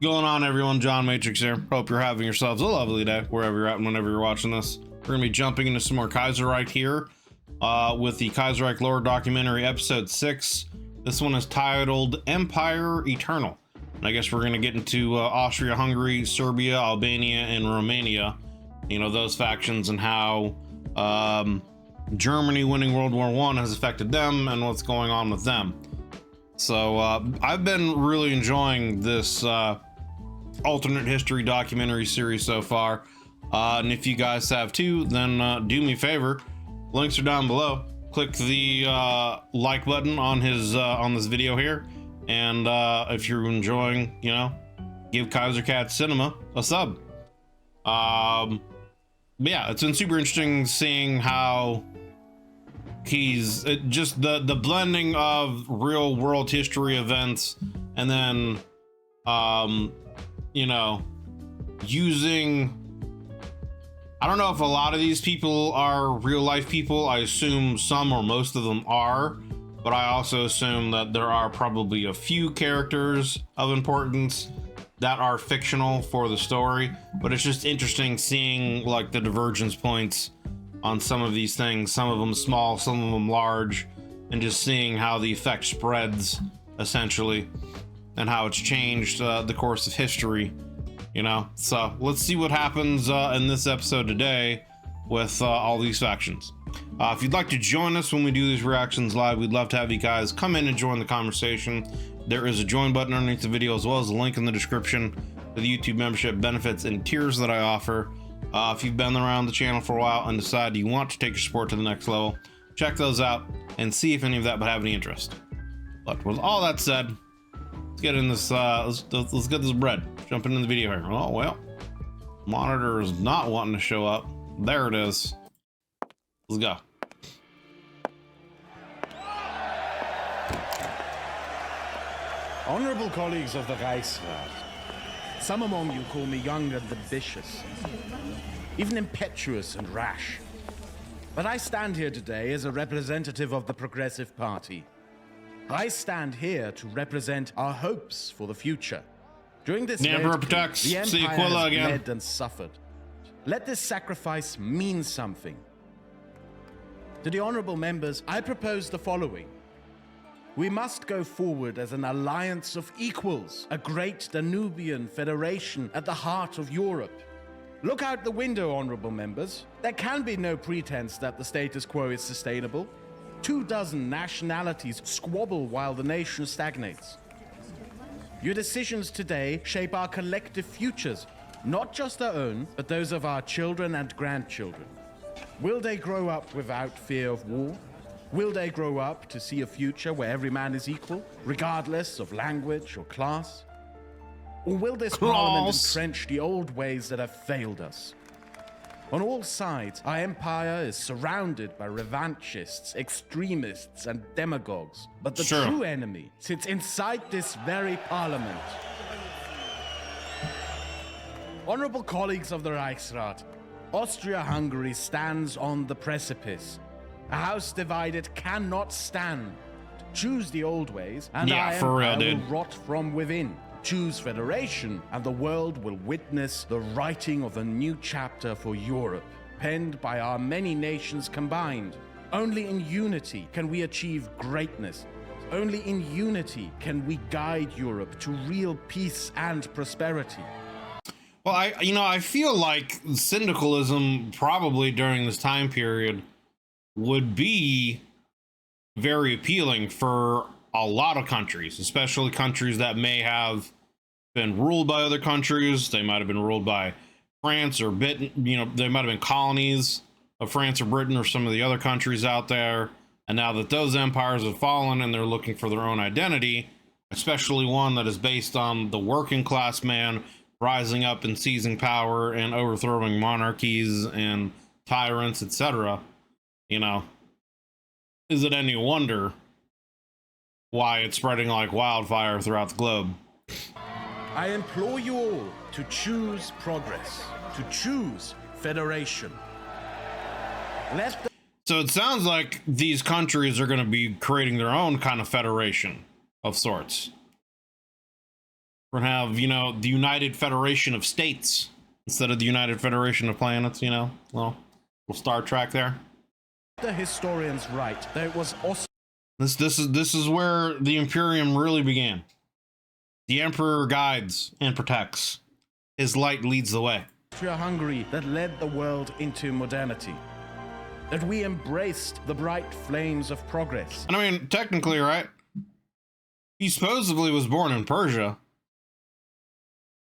Going on, everyone? John Matrix here. Hope you're having yourselves a lovely day wherever you're at and whenever you're watching this. We're gonna be jumping into some more Kaiserreich here with the Kaiserreich Lore Documentary episode 6. This one is titled Empire Eternal, and I guess we're gonna get into Austria-Hungary, Serbia, Albania, and Romania. You know, those factions and how Germany winning World War I has affected them and what's going on with them. So I've been really enjoying this alternate history documentary series so far, and if you guys have too, then do me a favor, links are down below. Click the like button on his on this video here, and if you're enjoying, you know, give Kaiser Cat Cinema a sub. Yeah, it's been super interesting seeing how he's just the blending of real world history events and then you know, using, I don't know if a lot of these people are real life people. I assume some or most of them are, but I also assume that there are probably a few characters of importance that are fictional for the story. But it's just interesting seeing like the divergence points on some of these things, some of them small, some of them large, and just seeing how the effect spreads essentially and how it's changed the course of history, you know. So let's see what happens in this episode today with all these factions. If you'd like to join us when we do these reactions live, we'd love to have you guys come in and join the conversation. There is a join button underneath the video, as well as a link in the description for the YouTube membership benefits and tiers that I offer. If you've been around the channel for a while and decide you want to take your support to the next level, check those out and see if any of that would have any interest. But with all that said, let's get in this, let's get this bread. Jump into the video here. Oh, well, monitor is not wanting to show up. There it is. Let's go. Honorable colleagues of the Reichsrat, some among you call me young and ambitious, even impetuous and rash. But I stand here today as a representative of the Progressive Party. I stand here to represent our hopes for the future. During this the Emperor protects. the See Empire Aquila has again. bled and suffered. Let this sacrifice mean something. To the honorable members, I propose the following. We must go forward as an alliance of equals, a great Danubian federation at the heart of Europe. Look out the window, honorable members. There can be no pretense that the status quo is sustainable. 24 nationalities squabble while the nation stagnates. Your decisions today shape our collective futures, not just our own, but those of our children and grandchildren. Will they grow up without fear of war? Will they grow up to see a future where every man is equal, regardless of language or class? Or will this parliament entrench the old ways that have failed us? On all sides, our empire is surrounded by revanchists, extremists, and demagogues. But the true enemy sits inside this very parliament. Honorable colleagues of the Reichsrat, Austria-Hungary stands on the precipice. A house divided cannot stand. Choose the old ways, and our empire will rot from within. Choose federation, and the world will witness the writing of a new chapter for Europe, penned by our many nations combined. Only in unity can we achieve greatness. Only in unity can we guide Europe to real peace and prosperity. Well, I feel like syndicalism probably during this time period would be very appealing for a lot of countries, especially countries that may have been ruled by other countries. They might have been ruled by France or Britain, you know, they might have been colonies of France or Britain or some of the other countries out there. And now that those empires have fallen and they're looking for their own identity, especially one that is based on the working class man rising up and seizing power and overthrowing monarchies and tyrants, etc., you know, is it any wonder why it's spreading like wildfire throughout the globe? I implore you all to choose progress, to choose federation. So it sounds like these countries are going to be creating their own kind of federation of sorts. We're gonna have, you know, the United Federation of States instead of the United Federation of Planets, you know. Well, little Star Trek there. The historians write that it was also This is where the Imperium really began. The Emperor guides and protects. His light leads the way. Austria-Hungary that led the world into modernity. That we embraced the bright flames of progress. And I mean, technically, right? He supposedly was born in Persia.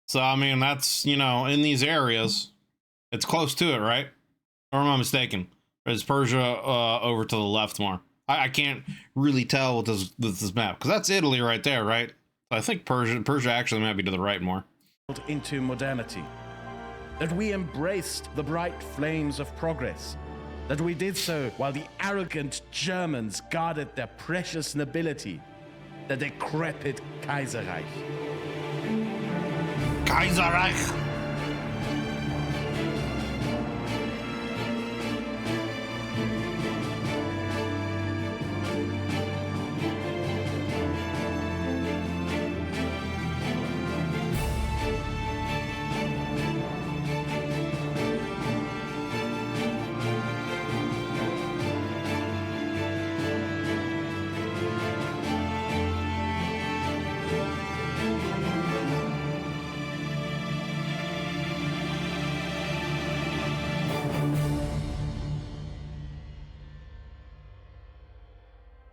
So, I mean, that's, you know, in these areas, it's close to it, right? Or am I mistaken? Or is Persia over to the left more? I can't really tell with this map, because that's Italy right there, right? I think Persia actually might be to the right more. Into modernity. That we embraced the bright flames of progress. That we did so while the arrogant Germans guarded their precious nobility, the decrepit Kaiserreich. Kaiserreich!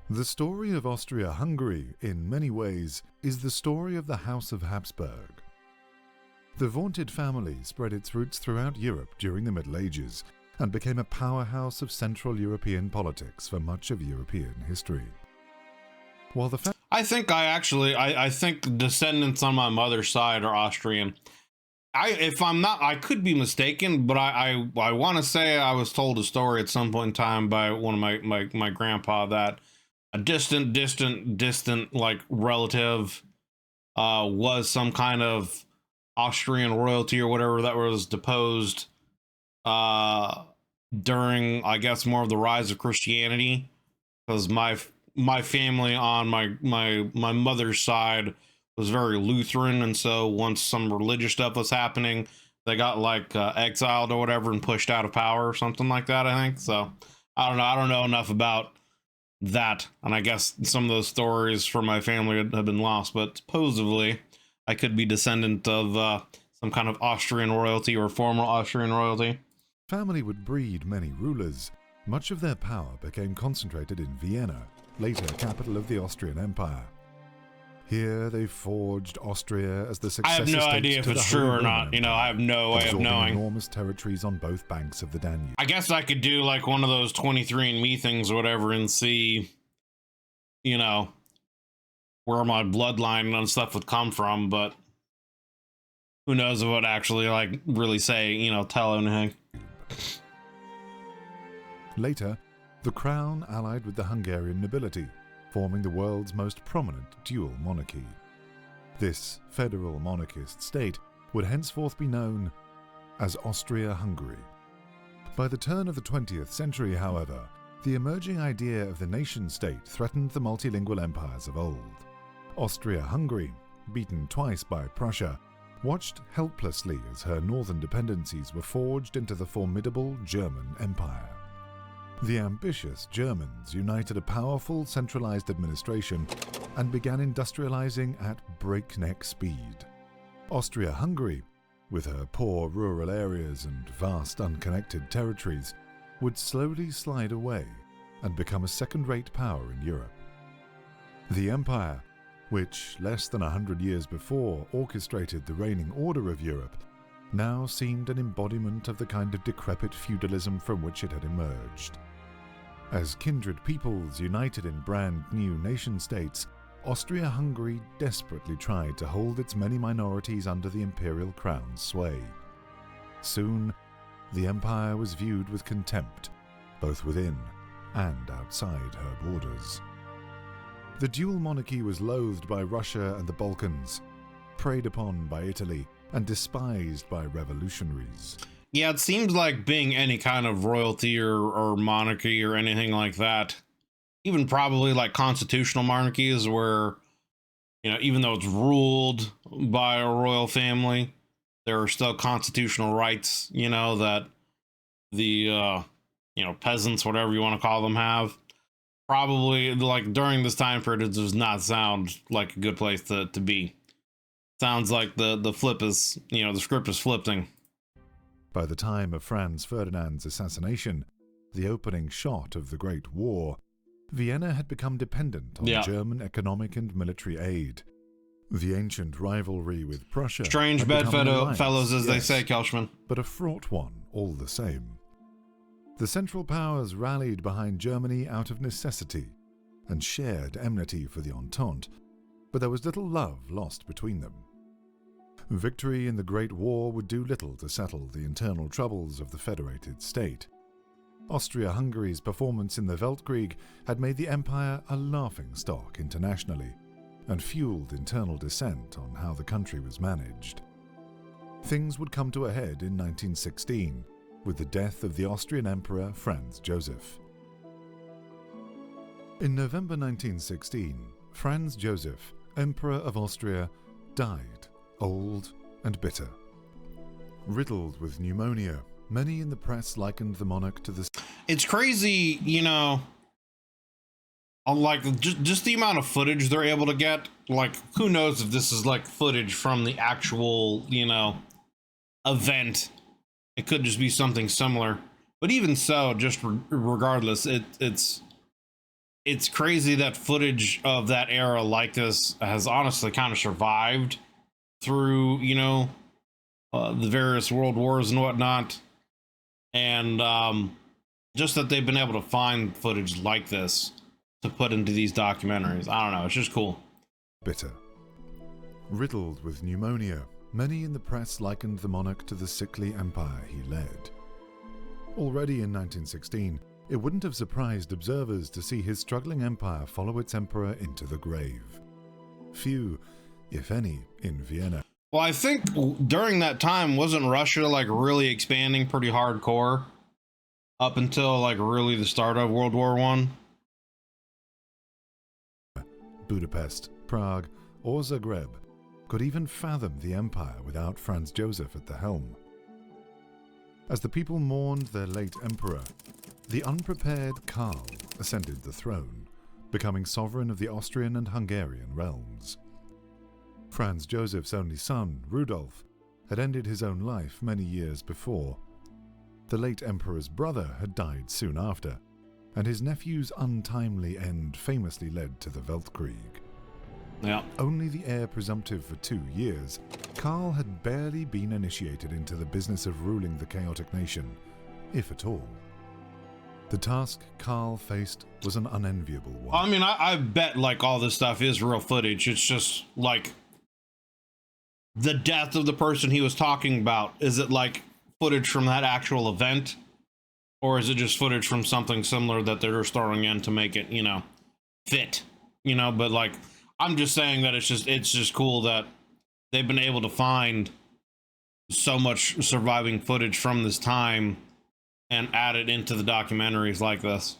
The story of Austria-Hungary, in many ways, is the story of the House of Habsburg. The vaunted family spread its roots throughout Europe during the Middle Ages and became a powerhouse of Central European politics for much of European history. While the I think descendants on my mother's side are Austrian. If I'm not, I could be mistaken, but I want to say I was told a story at some point in time by one of my grandpa that a distant like relative was some kind of Austrian royalty or whatever that was deposed during, I guess, more of the rise of Christianity, because my family on my mother's side was very Lutheran, and so once some religious stuff was happening, they got like exiled or whatever and pushed out of power or something like that, I think. So I don't know enough about that, and I guess some of those stories from my family have been lost, but supposedly I could be descendant of some kind of Austrian royalty or former Austrian royalty. family would breed many rulers. Much of their power became concentrated in Vienna, later capital of the Austrian Empire. Here they forged Austria as the successor I have no state idea if to the it's true Holy or Roman not. You know, I have no way of absorbing knowing. enormous territories on both banks of the Danube. I guess I could do like one of those 23andMe things or whatever and see, you know, where my bloodline and stuff would come from, but who knows if it would actually like really say, you know, tell anything. Later, the crown allied with the Hungarian nobility, forming the world's most prominent dual monarchy. This federal monarchist state would henceforth be known as Austria-Hungary. By the turn of the 20th century, however, the emerging idea of the nation-state threatened the multilingual empires of old. Austria-Hungary, beaten twice by Prussia, watched helplessly as her northern dependencies were forged into the formidable German Empire. The ambitious Germans united a powerful centralized administration and began industrializing at breakneck speed. Austria-Hungary, with her poor rural areas and vast unconnected territories, would slowly slide away and become a second-rate power in Europe. The empire, which less than 100 years before orchestrated the reigning order of Europe, now seemed an embodiment of the kind of decrepit feudalism from which it had emerged. As kindred peoples united in brand new nation-states, Austria-Hungary desperately tried to hold its many minorities under the imperial crown's sway. Soon, the empire was viewed with contempt, both within and outside her borders. The dual monarchy was loathed by Russia and the Balkans, preyed upon by Italy, and despised by revolutionaries. Yeah, it seems like being any kind of royalty or monarchy or anything like that, even probably like constitutional monarchies where, even though it's ruled by a royal family, there are still constitutional rights, that the, peasants, whatever you want to call them, have. Probably, like, during this time period, it does not sound like a good place to be. Sounds like the flip is, the script is flipping. By the time of Franz Ferdinand's assassination, the opening shot of the Great War, Vienna had become dependent on German economic and military aid. The ancient rivalry with Prussia... Strange bedfellows, as they say, Kelshman. But a fraught one, all the same. The Central Powers rallied behind Germany out of necessity and shared enmity for the Entente, but there was little love lost between them. Victory in the Great War would do little to settle the internal troubles of the federated state. Austria-Hungary's performance in the Weltkrieg had made the empire a laughingstock internationally and fueled internal dissent on how the country was managed. Things would come to a head in 1916 with the death of the Austrian Emperor Franz Joseph. In November 1916, Franz Joseph, Emperor of Austria, died, old and bitter. Riddled with pneumonia, many in the press likened the monarch to the... It's crazy, like, just the amount of footage they're able to get. Like, who knows if this is, like, footage from the actual, event. It could just be something similar. But even so, just regardless, it's crazy that footage of that era like this has honestly kind of survived through, the various world wars and whatnot. And just that they've been able to find footage like this to put into these documentaries. I don't know. It's just cool. Bitter. Riddled with pneumonia, many in the press likened the monarch to the sickly empire he led. Already in 1916, it wouldn't have surprised observers to see his struggling empire follow its emperor into the grave. Few, if any, in Vienna. Well, I think during that time, wasn't Russia, like, really expanding pretty hardcore up until, like, really the start of World War I? Budapest, Prague, or Zagreb could even fathom the empire without Franz Joseph at the helm. As the people mourned their late emperor, the unprepared Karl ascended the throne, becoming sovereign of the Austrian and Hungarian realms. Franz Joseph's only son, Rudolf, had ended his own life many years before. The late emperor's brother had died soon after, and his nephew's untimely end famously led to the Weltkrieg. Yeah. Only the heir presumptive for 2 years, Karl had barely been initiated into the business of ruling the chaotic nation, if at all. The task Karl faced was an unenviable one. I mean, I bet, like, all this stuff is real footage. It's just, like, the death of the person he was talking about. Is it, like, footage from that actual event? Or is it just footage from something similar that they're just throwing in to make it, fit? But, like, I'm just saying that it's just cool that they've been able to find so much surviving footage from this time and add it into the documentaries like this.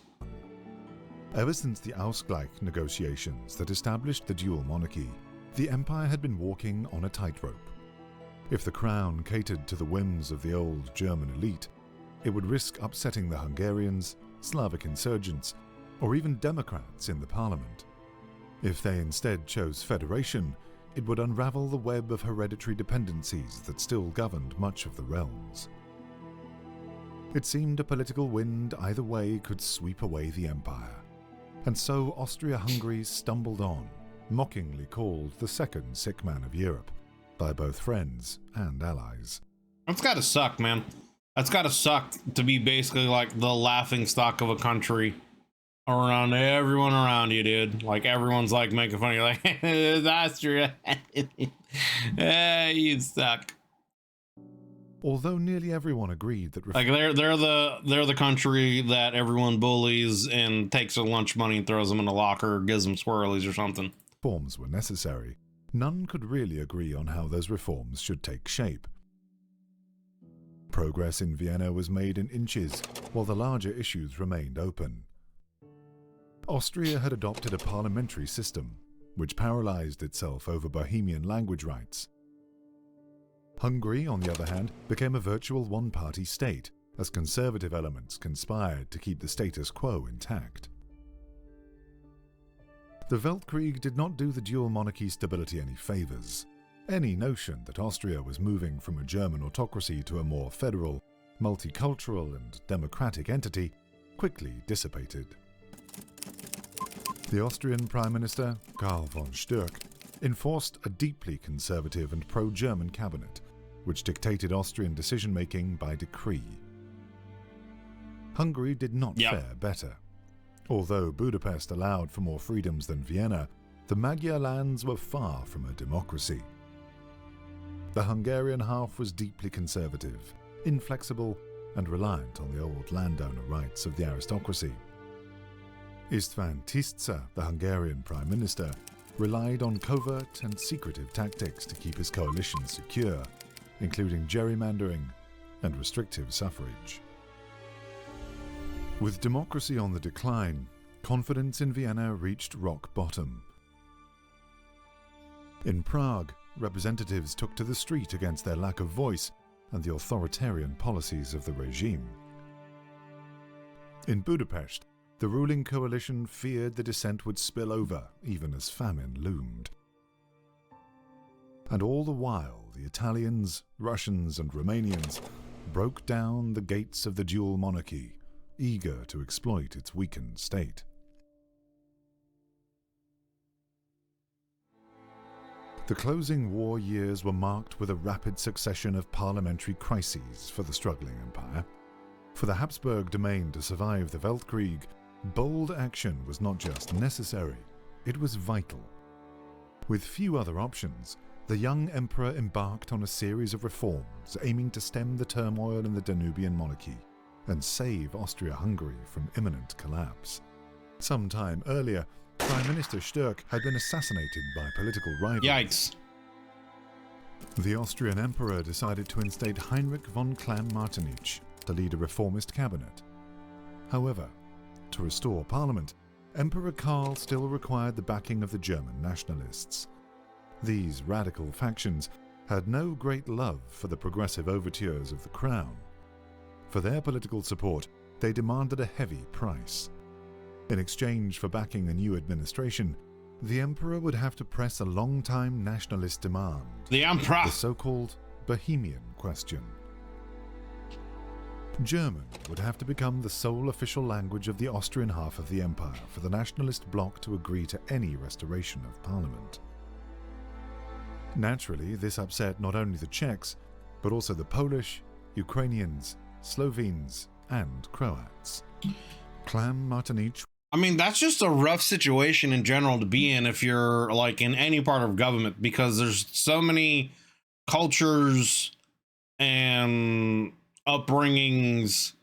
Ever since the Ausgleich negotiations that established the dual monarchy, the empire had been walking on a tightrope. If the crown catered to the whims of the old German elite, it would risk upsetting the Hungarians, Slavic insurgents, or even Democrats in the parliament. If they instead chose federation, it would unravel the web of hereditary dependencies that still governed much of the realms. It seemed a political wind either way could sweep away the empire, and so Austria-Hungary stumbled on, mockingly called the second sick man of Europe, by both friends and allies. That's gotta suck, man. That's gotta suck to be basically like the laughing stock of a country around everyone around you, dude. Like, everyone's like making fun of you, like, it's Austria. You suck. Although nearly everyone agreed that like they're the country that everyone bullies and takes their lunch money and throws them in a locker or gives them swirlies or something. Reforms were necessary, none could really agree on how those reforms should take shape. Progress in Vienna was made in inches, while the larger issues remained open. Austria had adopted a parliamentary system, which paralyzed itself over Bohemian language rights. Hungary, on the other hand, became a virtual one-party state, as conservative elements conspired to keep the status quo intact. The Weltkrieg did not do the dual monarchy stability any favors. Any notion that Austria was moving from a German autocracy to a more federal, multicultural and democratic entity quickly dissipated. The Austrian Prime Minister, Karl von Stürk, enforced a deeply conservative and pro-German cabinet, which dictated Austrian decision-making by decree. Hungary did not fare better. Although Budapest allowed for more freedoms than Vienna, the Magyar lands were far from a democracy. The Hungarian half was deeply conservative, inflexible, and reliant on the old landowner rights of the aristocracy. István Tisza, the Hungarian Prime Minister, relied on covert and secretive tactics to keep his coalition secure, including gerrymandering and restrictive suffrage. With democracy on the decline, confidence in Vienna reached rock bottom. In Prague, representatives took to the street against their lack of voice and the authoritarian policies of the regime. In Budapest, the ruling coalition feared the dissent would spill over, even as famine loomed. And all the while, the Italians, Russians, and Romanians broke down the gates of the dual monarchy, eager to exploit its weakened state. The closing war years were marked with a rapid succession of parliamentary crises for the struggling empire. For the Habsburg domain to survive the Weltkrieg, bold action was not just necessary, it was vital. With few other options, the young emperor embarked on a series of reforms aiming to stem the turmoil in the Danubian monarchy and save Austria-Hungary from imminent collapse. Some time earlier, Prime Minister Stürk had been assassinated by political rivals. Yikes. The Austrian emperor decided to instate Heinrich von Klamm-Martinitsch to lead a reformist cabinet. However, to restore parliament, Emperor Karl still required the backing of the German nationalists. These radical factions had no great love for the progressive overtures of the crown. For their political support, they demanded a heavy price. In exchange for backing a new administration, the emperor would have to press a long-time nationalist demand, the so-called Bohemian question. German would have to become the sole official language of the Austrian half of the empire for the nationalist bloc to agree to any restoration of parliament. Naturally, this upset not only the Czechs, but also the Polish, Ukrainians, Slovenes, and Croats. Klamm-Martinitsch. I mean, that's just a rough situation in general to be in if you're like in any part of government, because there's so many cultures and upbringings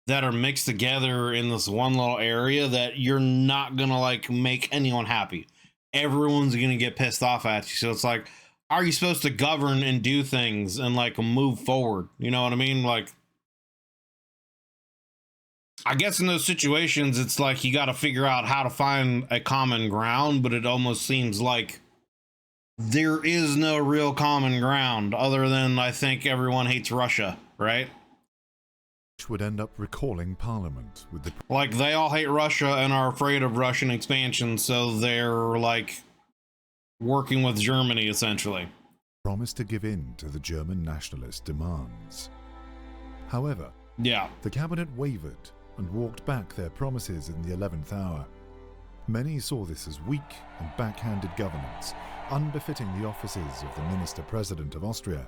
that are mixed together in this one little area that you're not gonna like make anyone happy. Everyone's gonna get pissed off at you. So it's like, are you supposed to govern and do things and like move forward? You know what I mean? Like, I guess in those situations, it's like you got to figure out how to find a common ground, but it almost seems like there is no real common ground other than I think everyone hates Russia, right? Would end up recalling parliament with the like they all hate Russia and are afraid of Russian expansion, so they're like working with Germany essentially. Promise to give in to the German nationalist demands. However, the cabinet wavered and walked back their promises in the 11th hour. Many saw this as weak and backhanded governance, unbefitting the offices of the Minister-President of Austria.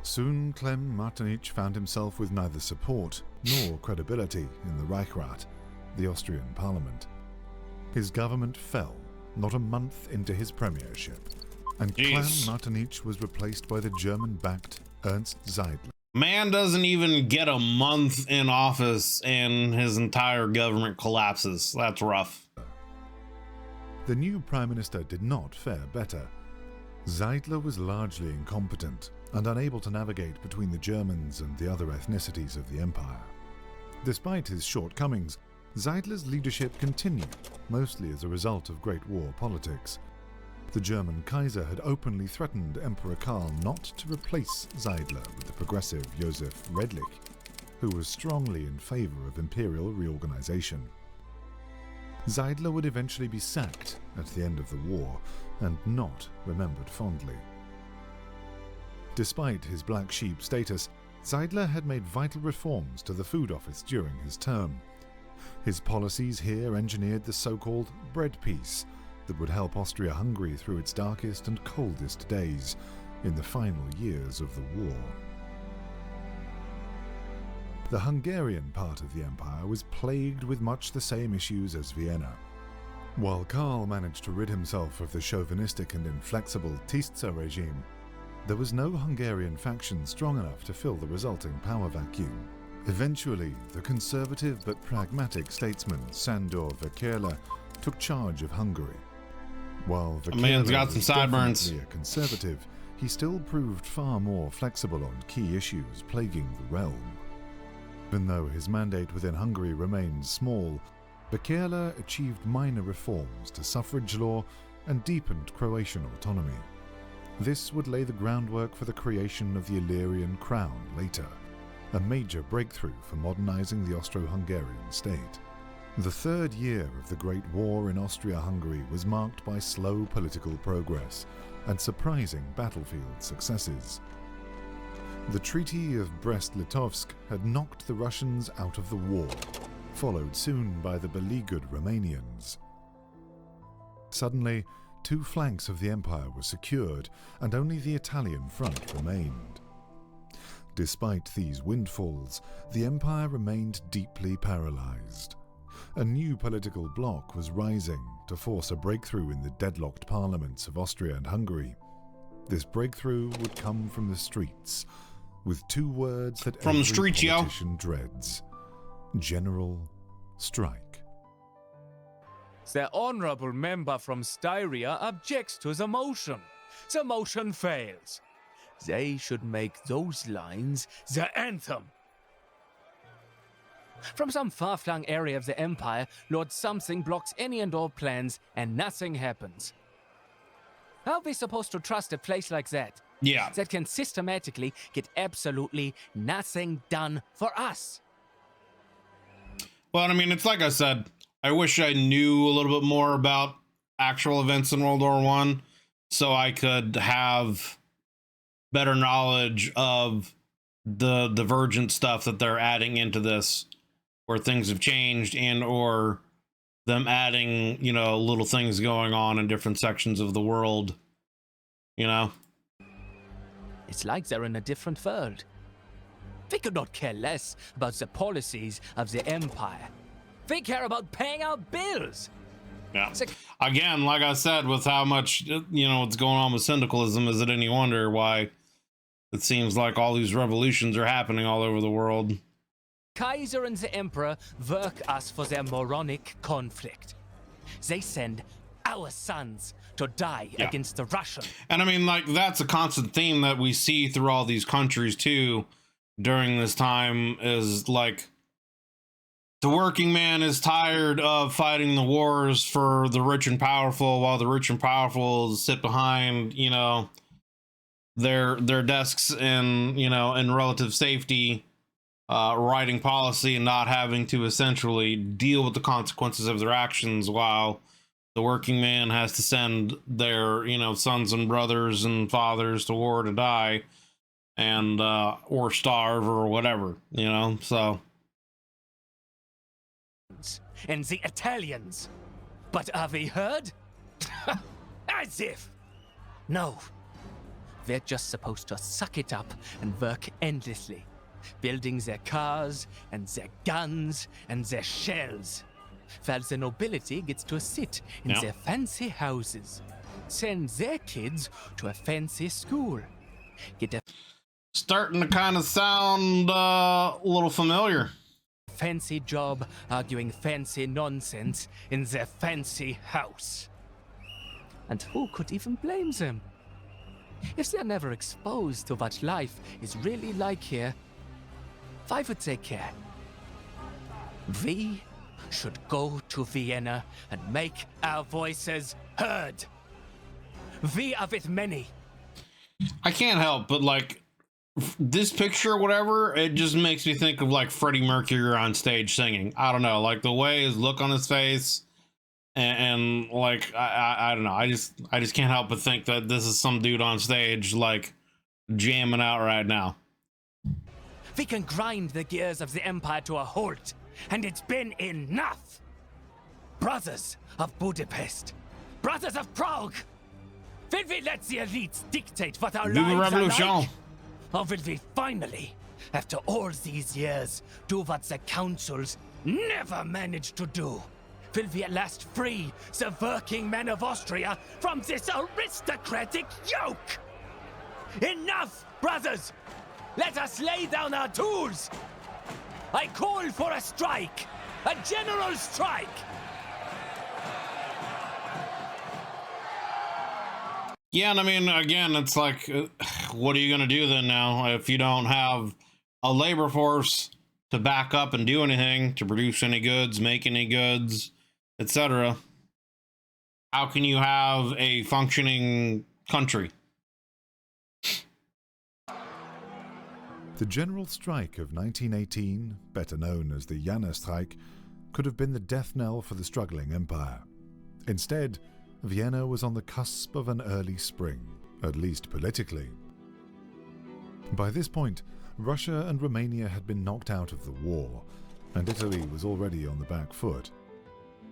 Soon Klamm-Martinitsch found himself with neither support nor credibility in the Reichsrat, the Austrian parliament. His government fell not a month into his premiership, and Klamm-Martinitsch was replaced by the German-backed Ernst Seidler. Man doesn't even get a month in office and his entire government collapses. That's rough. The new prime minister did not fare better. Seidler was largely incompetent and unable to navigate between the Germans and the other ethnicities of the empire. Despite his shortcomings, Zeidler's leadership continued, mostly as a result of Great War politics. The German Kaiser had openly threatened Emperor Karl not to replace Zeidler with the progressive Joseph Redlich, who was strongly in favor of imperial reorganization. Zeidler would eventually be sacked at the end of the war and not remembered fondly. Despite his black sheep status, Zeidler had made vital reforms to the Food Office during his term. His policies here engineered the so-called bread peace that would help Austria-Hungary through its darkest and coldest days in the final years of the war. The Hungarian part of the empire was plagued with much the same issues as Vienna. While Karl managed to rid himself of the chauvinistic and inflexible Tisza regime, there was no Hungarian faction strong enough to fill the resulting power vacuum. Eventually, the conservative but pragmatic statesman Sándor Vekerle took charge of Hungary. While man's Vekerle got some was sideburns. definitely a conservative, he still proved far more flexible on key issues plaguing the realm. Even though his mandate within Hungary remained small, Vekerle achieved minor reforms to suffrage law and deepened Croatian autonomy. This would lay the groundwork for the creation of the Illyrian crown later, a major breakthrough for modernizing the Austro-Hungarian state. The third year of the Great War in Austria-Hungary was marked by slow political progress and surprising battlefield successes. The Treaty of Brest-Litovsk had knocked the Russians out of the war, followed soon by the beleaguered Romanians. Suddenly, two flanks of the empire were secured, and only the Italian front remained. Despite these windfalls, the empire remained deeply paralyzed. A new political bloc was rising to force a breakthrough in the deadlocked parliaments of Austria and Hungary. This breakthrough would come from the streets, with two words that From the every streets, yo. politician dreads: General Strike. The honorable member from Styria objects to the motion. The motion fails. They should make those lines the anthem. From some far-flung area of the Empire, Lord Something blocks any and all plans, and nothing happens. How are we supposed to trust a place like that? Yeah. That can systematically get absolutely nothing done for us. Well, I mean, it's like I said, I wish I knew a little bit more about actual events in World War I so I could have better knowledge of the divergent stuff that they're adding into this, where things have changed, and or them adding, you know, little things going on in different sections of the world, you know? It's like they're in a different world. We could not care less about the policies of the Empire. We care about paying our bills. Yeah. Again, like I said, with how much, you know, what's going on with syndicalism, is it any wonder why it seems like all these revolutions are happening all over the world? Kaiser and the Emperor work us for their moronic conflict. They send our sons to die against the Russian. And I mean, like, that's a constant theme that we see through all these countries too during this time, is like the working man is tired of fighting the wars for the rich and powerful, while the rich and powerful sit behind, you know, their desks in, you know, in relative safety, writing policy and not having to essentially deal with the consequences of their actions, while the working man has to send their, you know, sons and brothers and fathers to war to die, and or starve or whatever, you know. So, and the Italians. But are we heard? As if. No. They're just supposed to suck it up and work endlessly, building their cars and their guns and their shells, while the nobility gets to sit in their fancy houses, send their kids to a fancy school, get a starting to kind of sound a little familiar. fancy job arguing fancy nonsense in their fancy house. And who could even blame them? If they're never exposed to what life is really like here, why would they care? We should go to Vienna and make our voices heard. We are with many. I can't help but like this picture or whatever, it just makes me think of like Freddie Mercury on stage singing. I don't know, like the way his look on his face and like I don't know. I just can't help but think that this is some dude on stage like jamming out right now. We can grind the gears of the Empire to a halt, and it's been enough. Brothers of Budapest, brothers of Prague, will we let the elites dictate what our Vive la lives are Revolution. like? Or will we finally, after all these years, do what the councils never managed to do? Will we at last free the working men of Austria from this aristocratic yoke? Enough, brothers! Let us lay down our tools! I call for a strike! A general strike! Yeah, and I mean, again, it's like, what are you going to do then now if you don't have a labor force to back up and do anything, to produce any goods, make any goods, etc.? How can you have a functioning country? The General Strike of 1918, better known as the Jännerstrike, could have been the death knell for the struggling empire. Instead, Vienna was on the cusp of an early spring, at least politically. By this point, Russia and Romania had been knocked out of the war, and Italy was already on the back foot.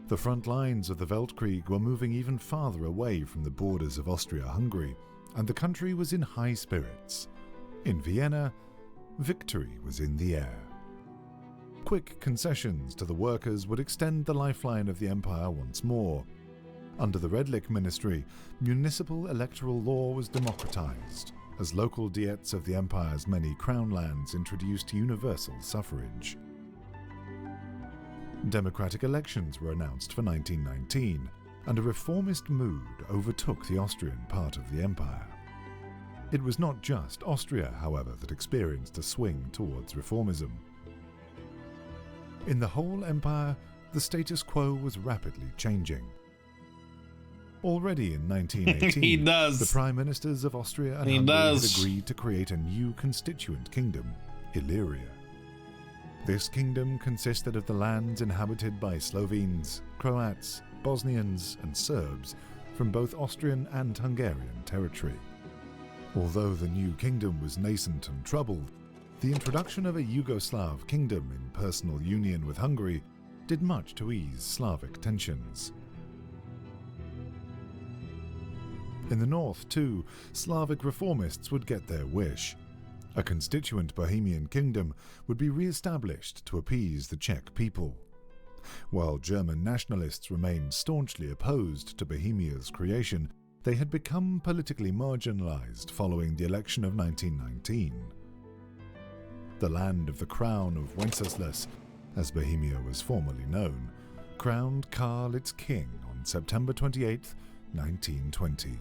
The front lines of the Weltkrieg were moving even farther away from the borders of Austria-Hungary, and the country was in high spirits. In Vienna, victory was in the air. Quick concessions to the workers would extend the lifeline of the empire once more. Under the Redlich ministry, municipal electoral law was democratized, as local diets of the empire's many crown lands introduced universal suffrage. Democratic elections were announced for 1919, and a reformist mood overtook the Austrian part of the empire. It was not just Austria, however, that experienced a swing towards reformism. In the whole empire, the status quo was rapidly changing. Already in 1918, the prime ministers of Austria and Hungary had agreed to create a new constituent kingdom, Illyria. This kingdom consisted of the lands inhabited by Slovenes, Croats, Bosnians, and Serbs from both Austrian and Hungarian territory. Although the new kingdom was nascent and troubled, the introduction of a Yugoslav kingdom in personal union with Hungary did much to ease Slavic tensions. In the north, too, Slavic reformists would get their wish. A constituent Bohemian kingdom would be re-established to appease the Czech people. While German nationalists remained staunchly opposed to Bohemia's creation, they had become politically marginalized following the election of 1919. The land of the Crown of Wenceslas, as Bohemia was formerly known, crowned Karl its king on September 28, 1920.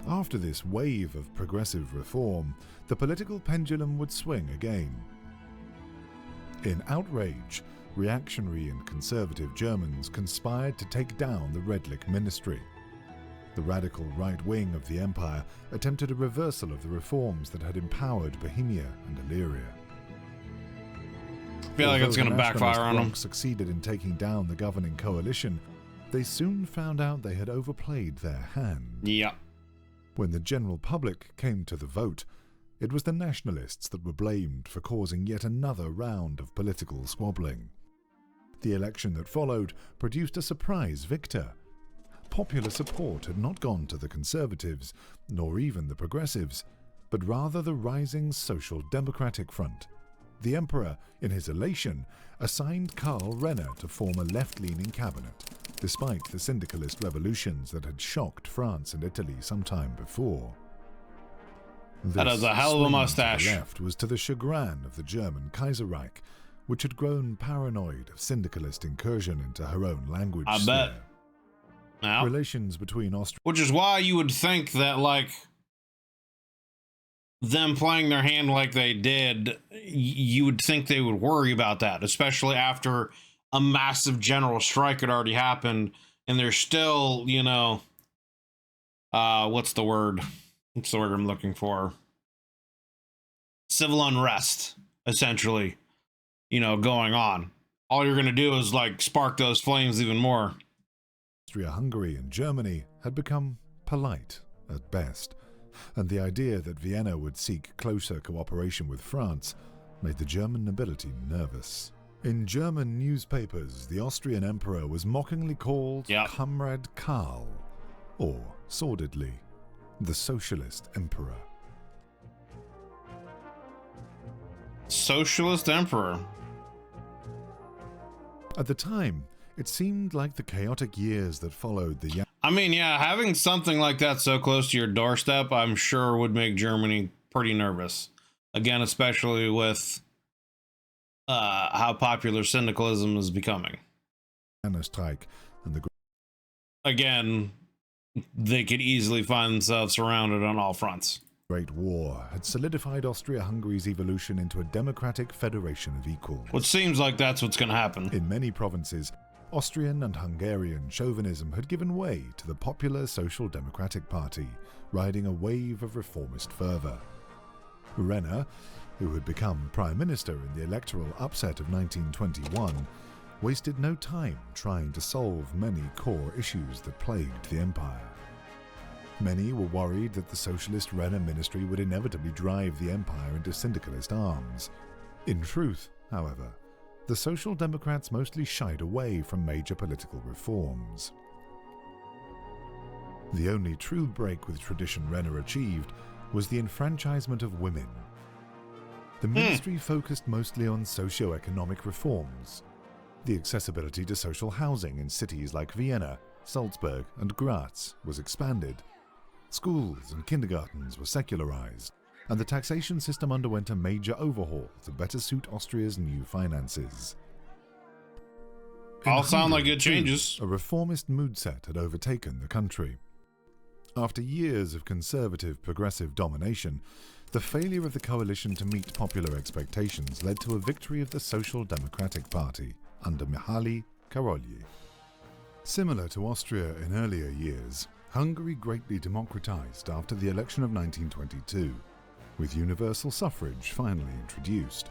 After this wave of progressive reform, the political pendulum would swing again. In outrage, reactionary and conservative Germans conspired to take down the Redlich ministry. The radical right wing of the empire attempted a reversal of the reforms that had empowered Bohemia and Illyria. I feel like it's going to backfire on them. Succeeded in taking down the governing coalition, they soon found out they had overplayed their hand. Yeah. When the general public came to the vote, it was the nationalists that were blamed for causing yet another round of political squabbling. The election that followed produced a surprise victor. Popular support had not gone to the Conservatives, nor even the Progressives, but rather the rising Social Democratic Front. The Emperor, in his elation, assigned Karl Renner to form a left-leaning cabinet, despite the syndicalist revolutions that had shocked France and Italy some time before. That is a hell of a mustache. The left was to the chagrin of the German Kaiserreich, which had grown paranoid of syndicalist incursion into her own language I sphere. bet. Now, Relations between Austria... which is why you would think that, like, them playing their hand like they did, you would think they would worry about that, especially after a massive general strike had already happened, and there's still, you know, what's the word? What's the word I'm looking for? Civil unrest, essentially, you know, going on. All you're going to do is like spark those flames even more. Austria-Hungary and Germany had become polite at best, and the idea that Vienna would seek closer cooperation with France made the German nobility nervous. In German newspapers, the Austrian emperor was mockingly called Comrade Karl, or, sordidly, the Socialist Emperor. Socialist Emperor. At the time, it seemed like the chaotic years that followed the... I mean, yeah, having something like that so close to your doorstep, I'm sure would make Germany pretty nervous. Again, especially with how popular syndicalism is becoming. Strike and the... Again, they could easily find themselves surrounded on all fronts. Great War had solidified Austria-Hungary's evolution into a democratic federation of equals. Well, it seems like that's what's going to happen. In many provinces, Austrian and Hungarian chauvinism had given way to the popular Social Democratic Party, riding a wave of reformist fervour. Renner, who had become Prime Minister in the electoral upset of 1921, wasted no time trying to solve many core issues that plagued the empire. Many were worried that the socialist Renner ministry would inevitably drive the empire into syndicalist arms. In truth, however, the Social Democrats mostly shied away from major political reforms. The only true break with tradition Renner achieved was the enfranchisement of women. The ministry focused mostly on socio-economic reforms. The accessibility to social housing in cities like Vienna, Salzburg, and Graz was expanded. Schools and kindergartens were secularized, and the taxation system underwent a major overhaul to better suit Austria's new finances. All sound like good changes. A reformist mood set had overtaken the country. After years of conservative progressive domination, the failure of the coalition to meet popular expectations led to a victory of the Social Democratic Party under Mihaly Károlyi. Similar to Austria in earlier years, Hungary greatly democratized after the election of 1922, with universal suffrage finally introduced.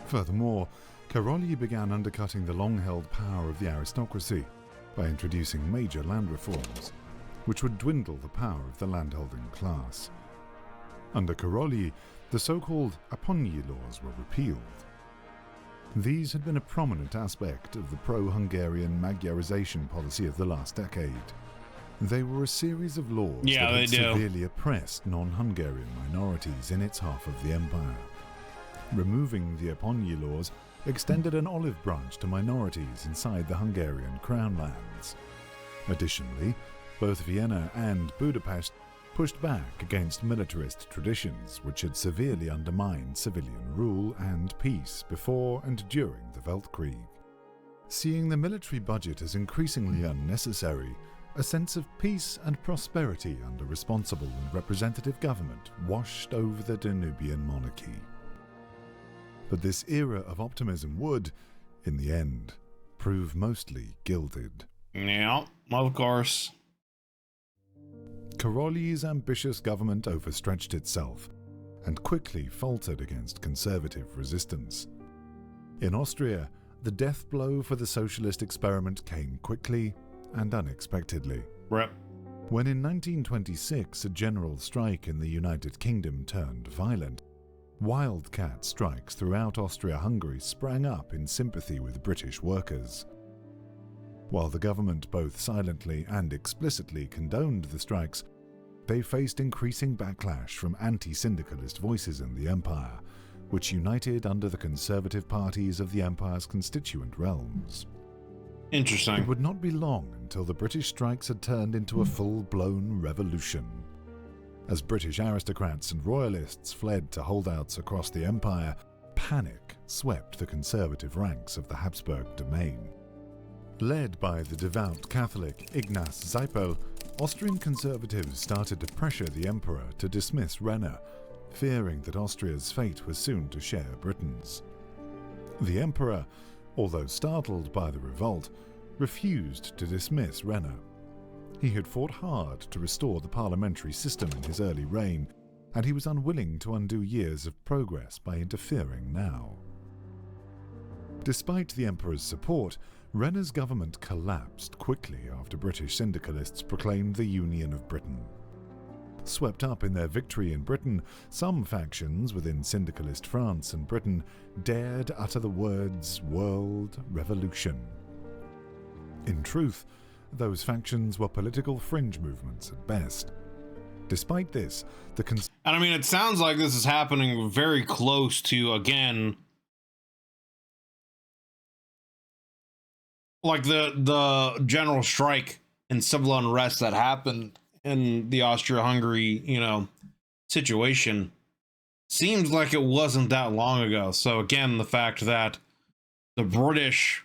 Furthermore, Károlyi began undercutting the long-held power of the aristocracy by introducing major land reforms, which would dwindle the power of the landholding class. Under Károlyi, the so-called Apponyi laws were repealed. These had been a prominent aspect of the pro-Hungarian Magyarization policy of the last decade. They were a series of laws that had severely oppressed non-Hungarian minorities in its half of the empire. Removing the Apponyi laws extended an olive branch to minorities inside the Hungarian crown lands. Additionally, both Vienna and Budapest pushed back against militarist traditions which had severely undermined civilian rule and peace before and during the Weltkrieg. Seeing the military budget as increasingly unnecessary, a sense of peace and prosperity under responsible and representative government washed over the Danubian monarchy. But this era of optimism would, in the end, prove mostly gilded. Yeah, of course. Károlyi's ambitious government overstretched itself and quickly faltered against conservative resistance. In Austria, the death blow for the socialist experiment came quickly and unexpectedly. Rip. When in 1926 a general strike in the United Kingdom turned violent, wildcat strikes throughout Austria-Hungary sprang up in sympathy with British workers. While the government both silently and explicitly condoned the strikes, they faced increasing backlash from anti-syndicalist voices in the empire, which united under the conservative parties of the empire's constituent realms. Interesting. It would not be long until the British strikes had turned into a full-blown revolution. As British aristocrats and royalists fled to holdouts across the empire, panic swept the conservative ranks of the Habsburg domain. Led by the devout Catholic Ignaz Seipel, Austrian conservatives started to pressure the emperor to dismiss Renner, fearing that Austria's fate was soon to share Britain's. The emperor, although startled by the revolt, refused to dismiss Renner. He had fought hard to restore the parliamentary system in his early reign, and he was unwilling to undo years of progress by interfering now. Despite the emperor's support, Renner's government collapsed quickly after British syndicalists proclaimed the Union of Britain. Swept up in their victory in Britain, some factions within syndicalist France and Britain dared utter the words "World Revolution." In truth, those factions were political fringe movements at best. Despite this, and I mean, it sounds like this is happening very close to, again, like the general strike and civil unrest that happened in the Austria-Hungary, situation. Seems like it wasn't that long ago. So again, the fact that the British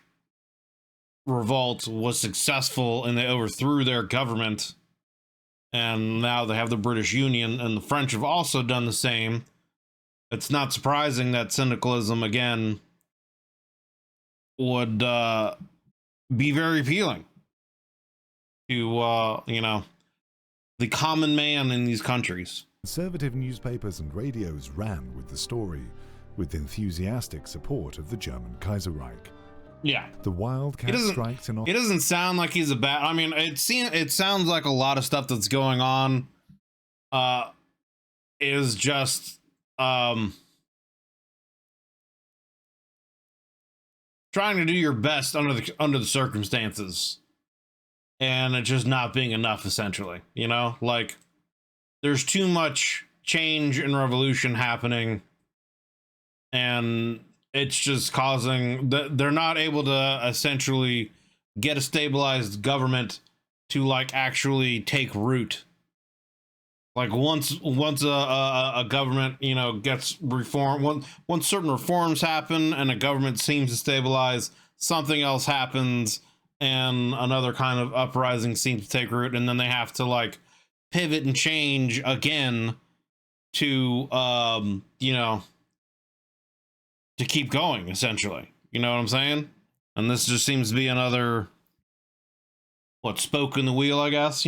revolt was successful and they overthrew their government, and now they have the British Union, and the French have also done the same. It's not surprising that syndicalism, again, would be very appealing to, the common man in these countries. Conservative newspapers and radios ran with the story, with enthusiastic support of the German Kaiserreich. Yeah, the wildcat strikes in. It doesn't sound like he's a bad. I mean, it sounds like a lot of stuff that's going on. Is just trying to do your best under the circumstances, and it just not being enough. Essentially, like there's too much change and revolution happening, and it's just causing they're not able to essentially get a stabilized government to like actually take root. Like once a government, gets reformed, once certain reforms happen and a government seems to stabilize, something else happens and another kind of uprising seems to take root, and then they have to like pivot and change again to to keep going, essentially. You know what I'm saying? And this just seems to be another, spoke in the wheel, I guess,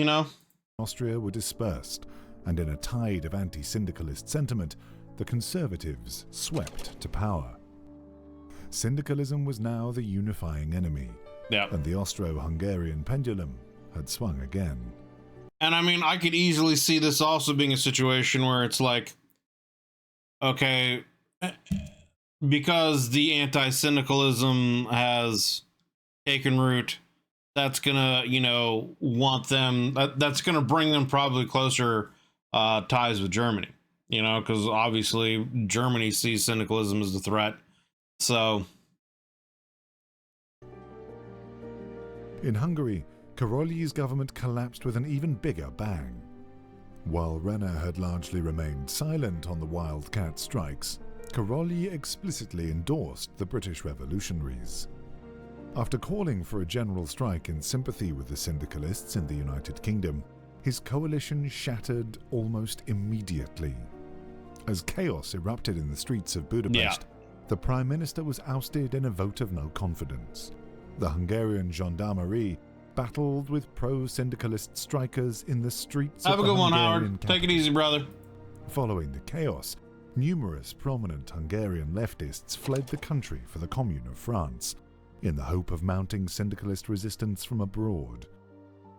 Austria were dispersed, and in a tide of anti-syndicalist sentiment, the conservatives swept to power. Syndicalism was now the unifying enemy, and the Austro-Hungarian pendulum had swung again. And I mean, I could easily see this also being a situation where it's like, okay, because the anti-syndicalism has taken root, that's gonna, want them, that's gonna bring them probably closer ties with Germany, because obviously Germany sees syndicalism as a threat. So in Hungary, Karolyi's government collapsed with an even bigger bang. While Renner had largely remained silent on the wildcat strikes, Karolyi explicitly endorsed the British revolutionaries. After calling for a general strike in sympathy with the syndicalists in the United Kingdom, his coalition shattered almost immediately. As chaos erupted in the streets of Budapest, the Prime Minister was ousted in a vote of no confidence. The Hungarian gendarmerie battled with pro-syndicalist strikers in the streets Have of a the good one, Hungarian Howard. capital. Take it easy, brother. Following the chaos, numerous prominent Hungarian leftists fled the country for the Commune of France, in the hope of mounting syndicalist resistance from abroad.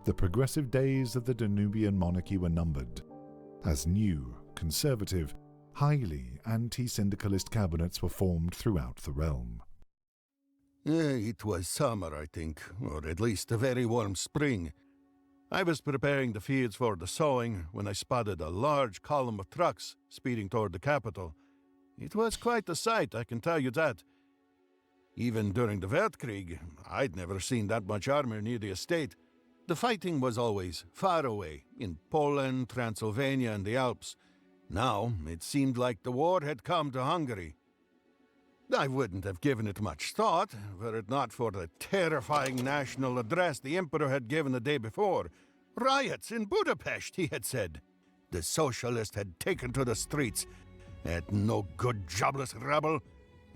The progressive days of the Danubian monarchy were numbered, as new, conservative, highly anti-syndicalist cabinets were formed throughout the realm. It was summer, I think, or at least a very warm spring. I was preparing the fields for the sowing when I spotted a large column of trucks speeding toward the capital. It was quite a sight, I can tell you that. Even during the Weltkrieg, I'd never seen that much armor near the estate. The fighting was always far away, in Poland, Transylvania, and the Alps. Now, it seemed like the war had come to Hungary. I wouldn't have given it much thought, were it not for the terrifying national address the Emperor had given the day before, Riots in Budapest, he had said. The socialists had taken to the streets. That no good jobless rebel.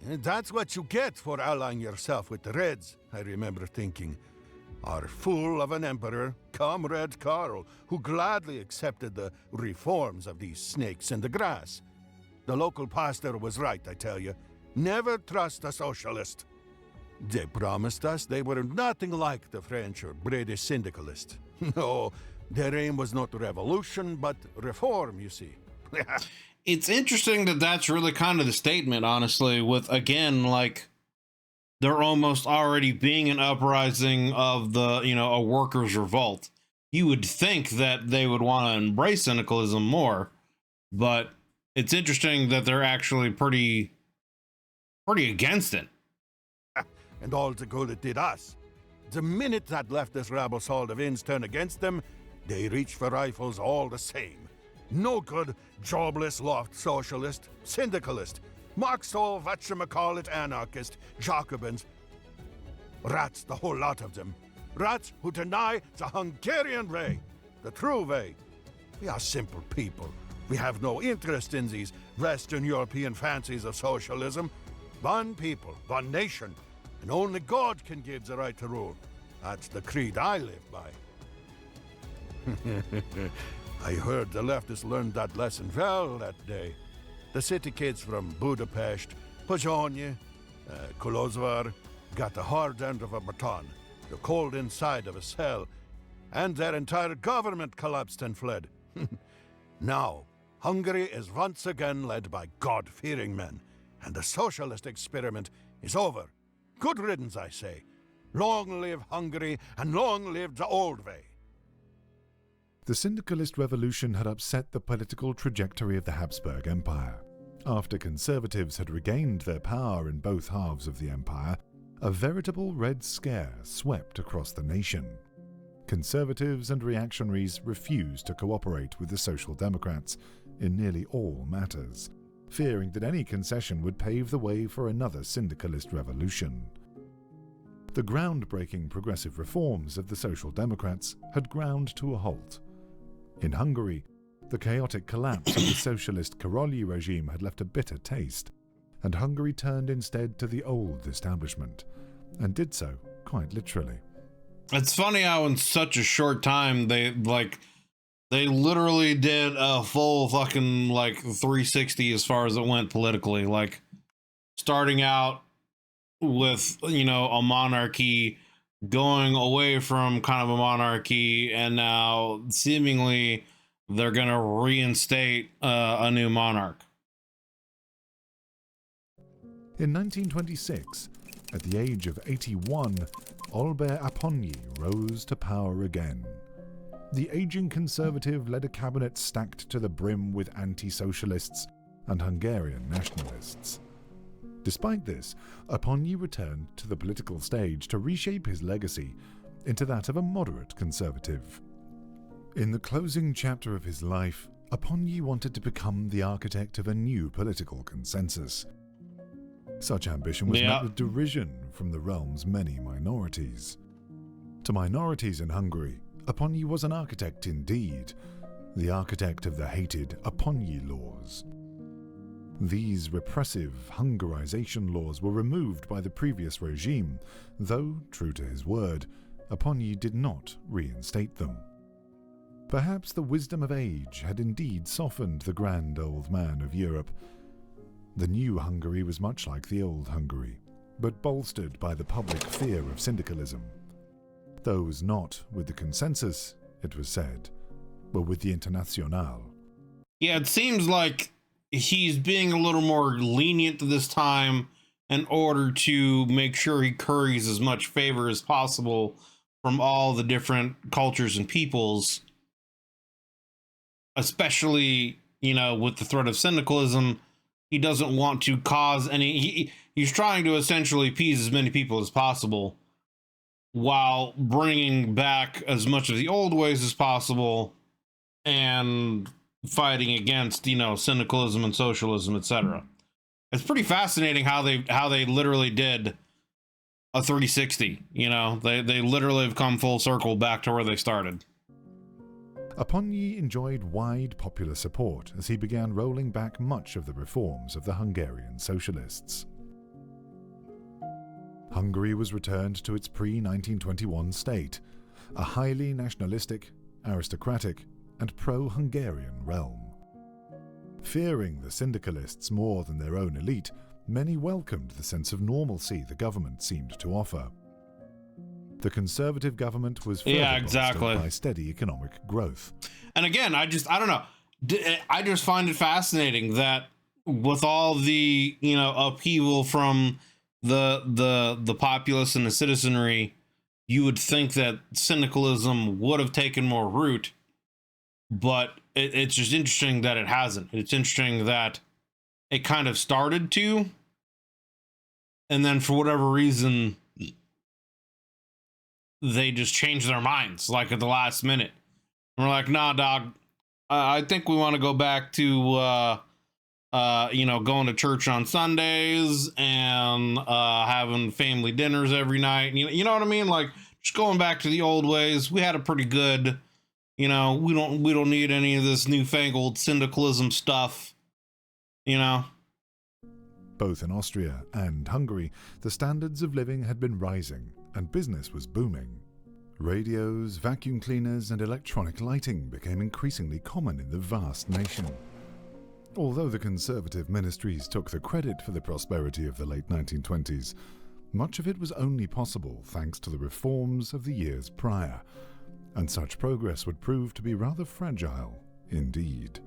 And that's what you get for allying yourself with the Reds, I remember thinking. Our fool of an emperor, Comrade Karl, who gladly accepted the reforms of these snakes in the grass. The local pastor was right, I tell you. Never trust a socialist. They promised us they were nothing like the French or British syndicalists. No, their aim was not revolution, but reform, you see. It's interesting that that's really kind of the statement, honestly, with, again, like, there almost already being an uprising of the, a workers' revolt. You would think that they would want to embrace syndicalism more, but it's interesting that they're actually pretty against it. And all the good it did us. The minute that leftist rebels saw the winds turn against them, they reached for rifles all the same. No good, jobless, loft socialist, syndicalist, Marxist, whatchamacallit, anarchist, Jacobins. Rats, the whole lot of them. Rats who deny the Hungarian way, the true way. We are simple people. We have no interest in these Western European fancies of socialism. One people, one nation, and only God can give the right to rule. That's the creed I live by. I heard the leftists learned that lesson well that day. The city kids from Budapest, Pozsony, Kolozsvár got the hard end of a baton, the cold inside of a cell, and their entire government collapsed and fled. Now, Hungary is once again led by God-fearing men, and the socialist experiment is over. Good riddance, I say. Long live Hungary, and long live the old way. The syndicalist revolution had upset the political trajectory of the Habsburg Empire. After conservatives had regained their power in both halves of the empire, a veritable Red Scare swept across the nation. Conservatives and reactionaries refused to cooperate with the Social Democrats in nearly all matters, fearing that any concession would pave the way for another syndicalist revolution. The groundbreaking progressive reforms of the Social Democrats had ground to a halt. In Hungary, the chaotic collapse of the socialist Karolyi regime had left a bitter taste, and Hungary turned instead to the old establishment, and did so quite literally. It's funny how in such a short time they literally did a full fucking 360 as far as it went politically, starting out with a monarchy, going away from kind of a monarchy, and now seemingly they're going to reinstate a new monarch. In 1926, at the age of 81, Albert Apponyi rose to power again. The aging conservative led a cabinet stacked to the brim with anti-socialists and Hungarian nationalists. Despite this, Apponyi returned to the political stage to reshape his legacy into that of a moderate conservative. In the closing chapter of his life, Apponyi wanted to become the architect of a new political consensus. Such ambition was met with derision from the realm's many minorities. To minorities in Hungary, Apponyi was an architect indeed, the architect of the hated Apponyi laws. These repressive Hungarization laws were removed by the previous regime, though, true to his word, Apponyi did not reinstate them. Perhaps the wisdom of age had indeed softened the grand old man of Europe. The new Hungary was much like the old Hungary, but bolstered by the public fear of syndicalism. Those not with the consensus, it was said, but with the Internationale. Yeah, it seems like he's being a little more lenient this time in order to make sure he curries as much favor as possible from all the different cultures and peoples, especially, with the threat of syndicalism. He doesn't want to cause any... He's trying to essentially appease as many people as possible while bringing back as much of the old ways as possible and fighting against, syndicalism and socialism, etc. It's pretty fascinating how they literally did a 360. They literally have come full circle back to where they started. Aponyi enjoyed wide popular support as he began rolling back much of the reforms of the Hungarian socialists. Hungary was returned to its pre-1921 state, a highly nationalistic, aristocratic, and pro-Hungarian realm. Fearing the syndicalists more than their own elite, many welcomed the sense of normalcy the government seemed to offer. The conservative government was further bolstered by steady economic growth. And again, I don't know. I just find it fascinating that with all the, upheaval from the populace and the citizenry, you would think that syndicalism would have taken more root, but it's just interesting that it hasn't. It's interesting that it kind of started to, and then for whatever reason, they just changed their minds, like at the last minute. And we're like, nah, dog, I think we want to go back to, going to church on Sundays and having family dinners every night. You know what I mean? Like, just going back to the old ways. We had a pretty good, we don't need any of this newfangled syndicalism stuff, Both in Austria and Hungary, the standards of living had been rising and business was booming. Radios, vacuum cleaners, and electronic lighting became increasingly common in the vast nation. Although the conservative ministries took the credit for the prosperity of the late 1920s, much of it was only possible thanks to the reforms of the years prior, and such progress would prove to be rather fragile indeed.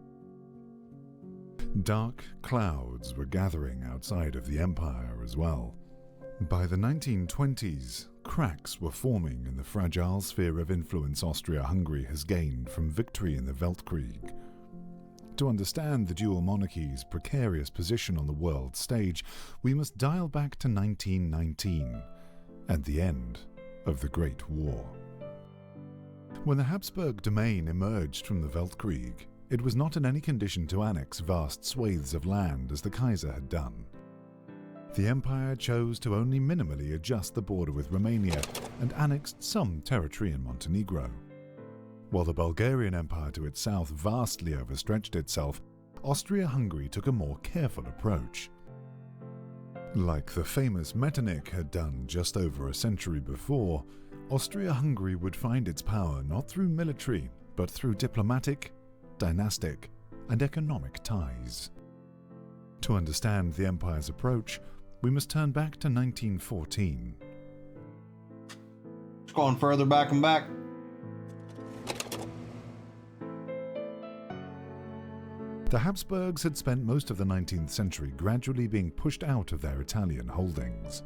Dark clouds were gathering outside of the empire as well. By the 1920s, cracks were forming in the fragile sphere of influence Austria-Hungary has gained from victory in the Weltkrieg. To understand the dual monarchy's precarious position on the world stage, we must dial back to 1919 and the end of the Great War. When the Habsburg domain emerged from the Weltkrieg, it was not in any condition to annex vast swathes of land as the Kaiser had done. The empire chose to only minimally adjust the border with Romania and annexed some territory in Montenegro. While the Bulgarian Empire to its south vastly overstretched itself, Austria-Hungary took a more careful approach. Like the famous Metternich had done just over a century before, Austria-Hungary would find its power not through military, but through diplomatic, dynastic, and economic ties. To understand the empire's approach, we must turn back to 1914. Just going further back and back. The Habsburgs had spent most of the 19th century gradually being pushed out of their Italian holdings.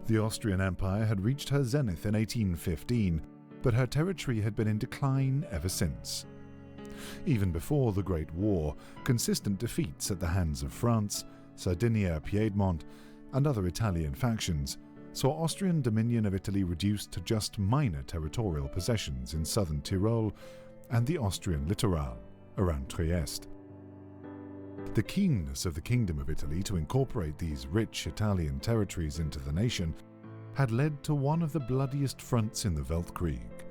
The Austrian Empire had reached her zenith in 1815, but her territory had been in decline ever since. Even before the Great War, consistent defeats at the hands of France, Sardinia, Piedmont, and other Italian factions saw Austrian dominion of Italy reduced to just minor territorial possessions in southern Tyrol and the Austrian littoral around Trieste. The keenness of the Kingdom of Italy to incorporate these rich Italian territories into the nation had led to one of the bloodiest fronts in the Weltkrieg.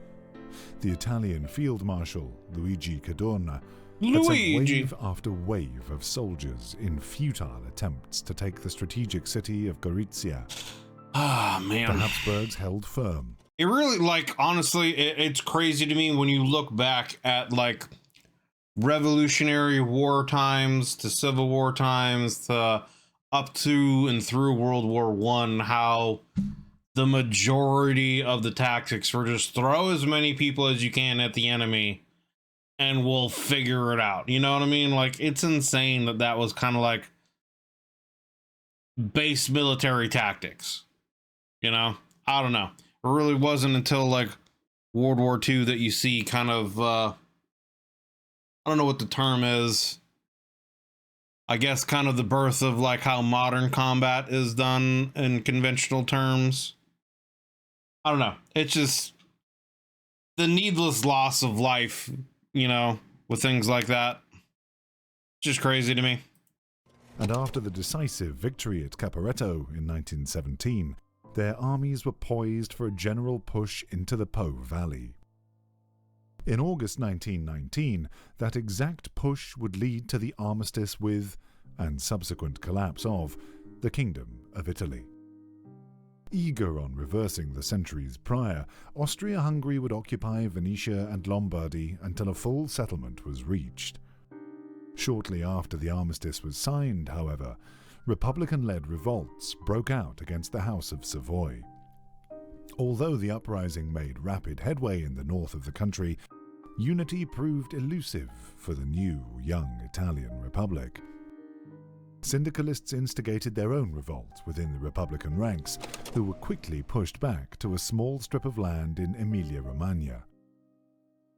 The Italian Field Marshal, Luigi Cadorna, had sent wave after wave of soldiers in futile attempts to take the strategic city of Gorizia. Ah, man. The Habsburgs held firm. It really, honestly, it's crazy to me when you look back at, Revolutionary War times to Civil War times to up to and through World War I, how the majority of the tactics were just throw as many people as you can at the enemy and we'll figure it out. You know what I mean? It's insane that was kind of base military tactics. I don't know. It really wasn't until World War II that you see kind of, I don't know what the term is. I guess kind of the birth of how modern combat is done in conventional terms. I don't know. It's just the needless loss of life, with things like that. It's just crazy to me. And after the decisive victory at Caporetto in 1917, their armies were poised for a general push into the Po Valley. In August 1919, that exact push would lead to the armistice with, and subsequent collapse of, the Kingdom of Italy. Eager on reversing the centuries prior, Austria-Hungary would occupy Venetia and Lombardy until a full settlement was reached. Shortly after the armistice was signed, however, Republican-led revolts broke out against the House of Savoy. Although the uprising made rapid headway in the north of the country, unity proved elusive for the new, young Italian Republic. Syndicalists instigated their own revolt within the Republican ranks, who were quickly pushed back to a small strip of land in Emilia-Romagna.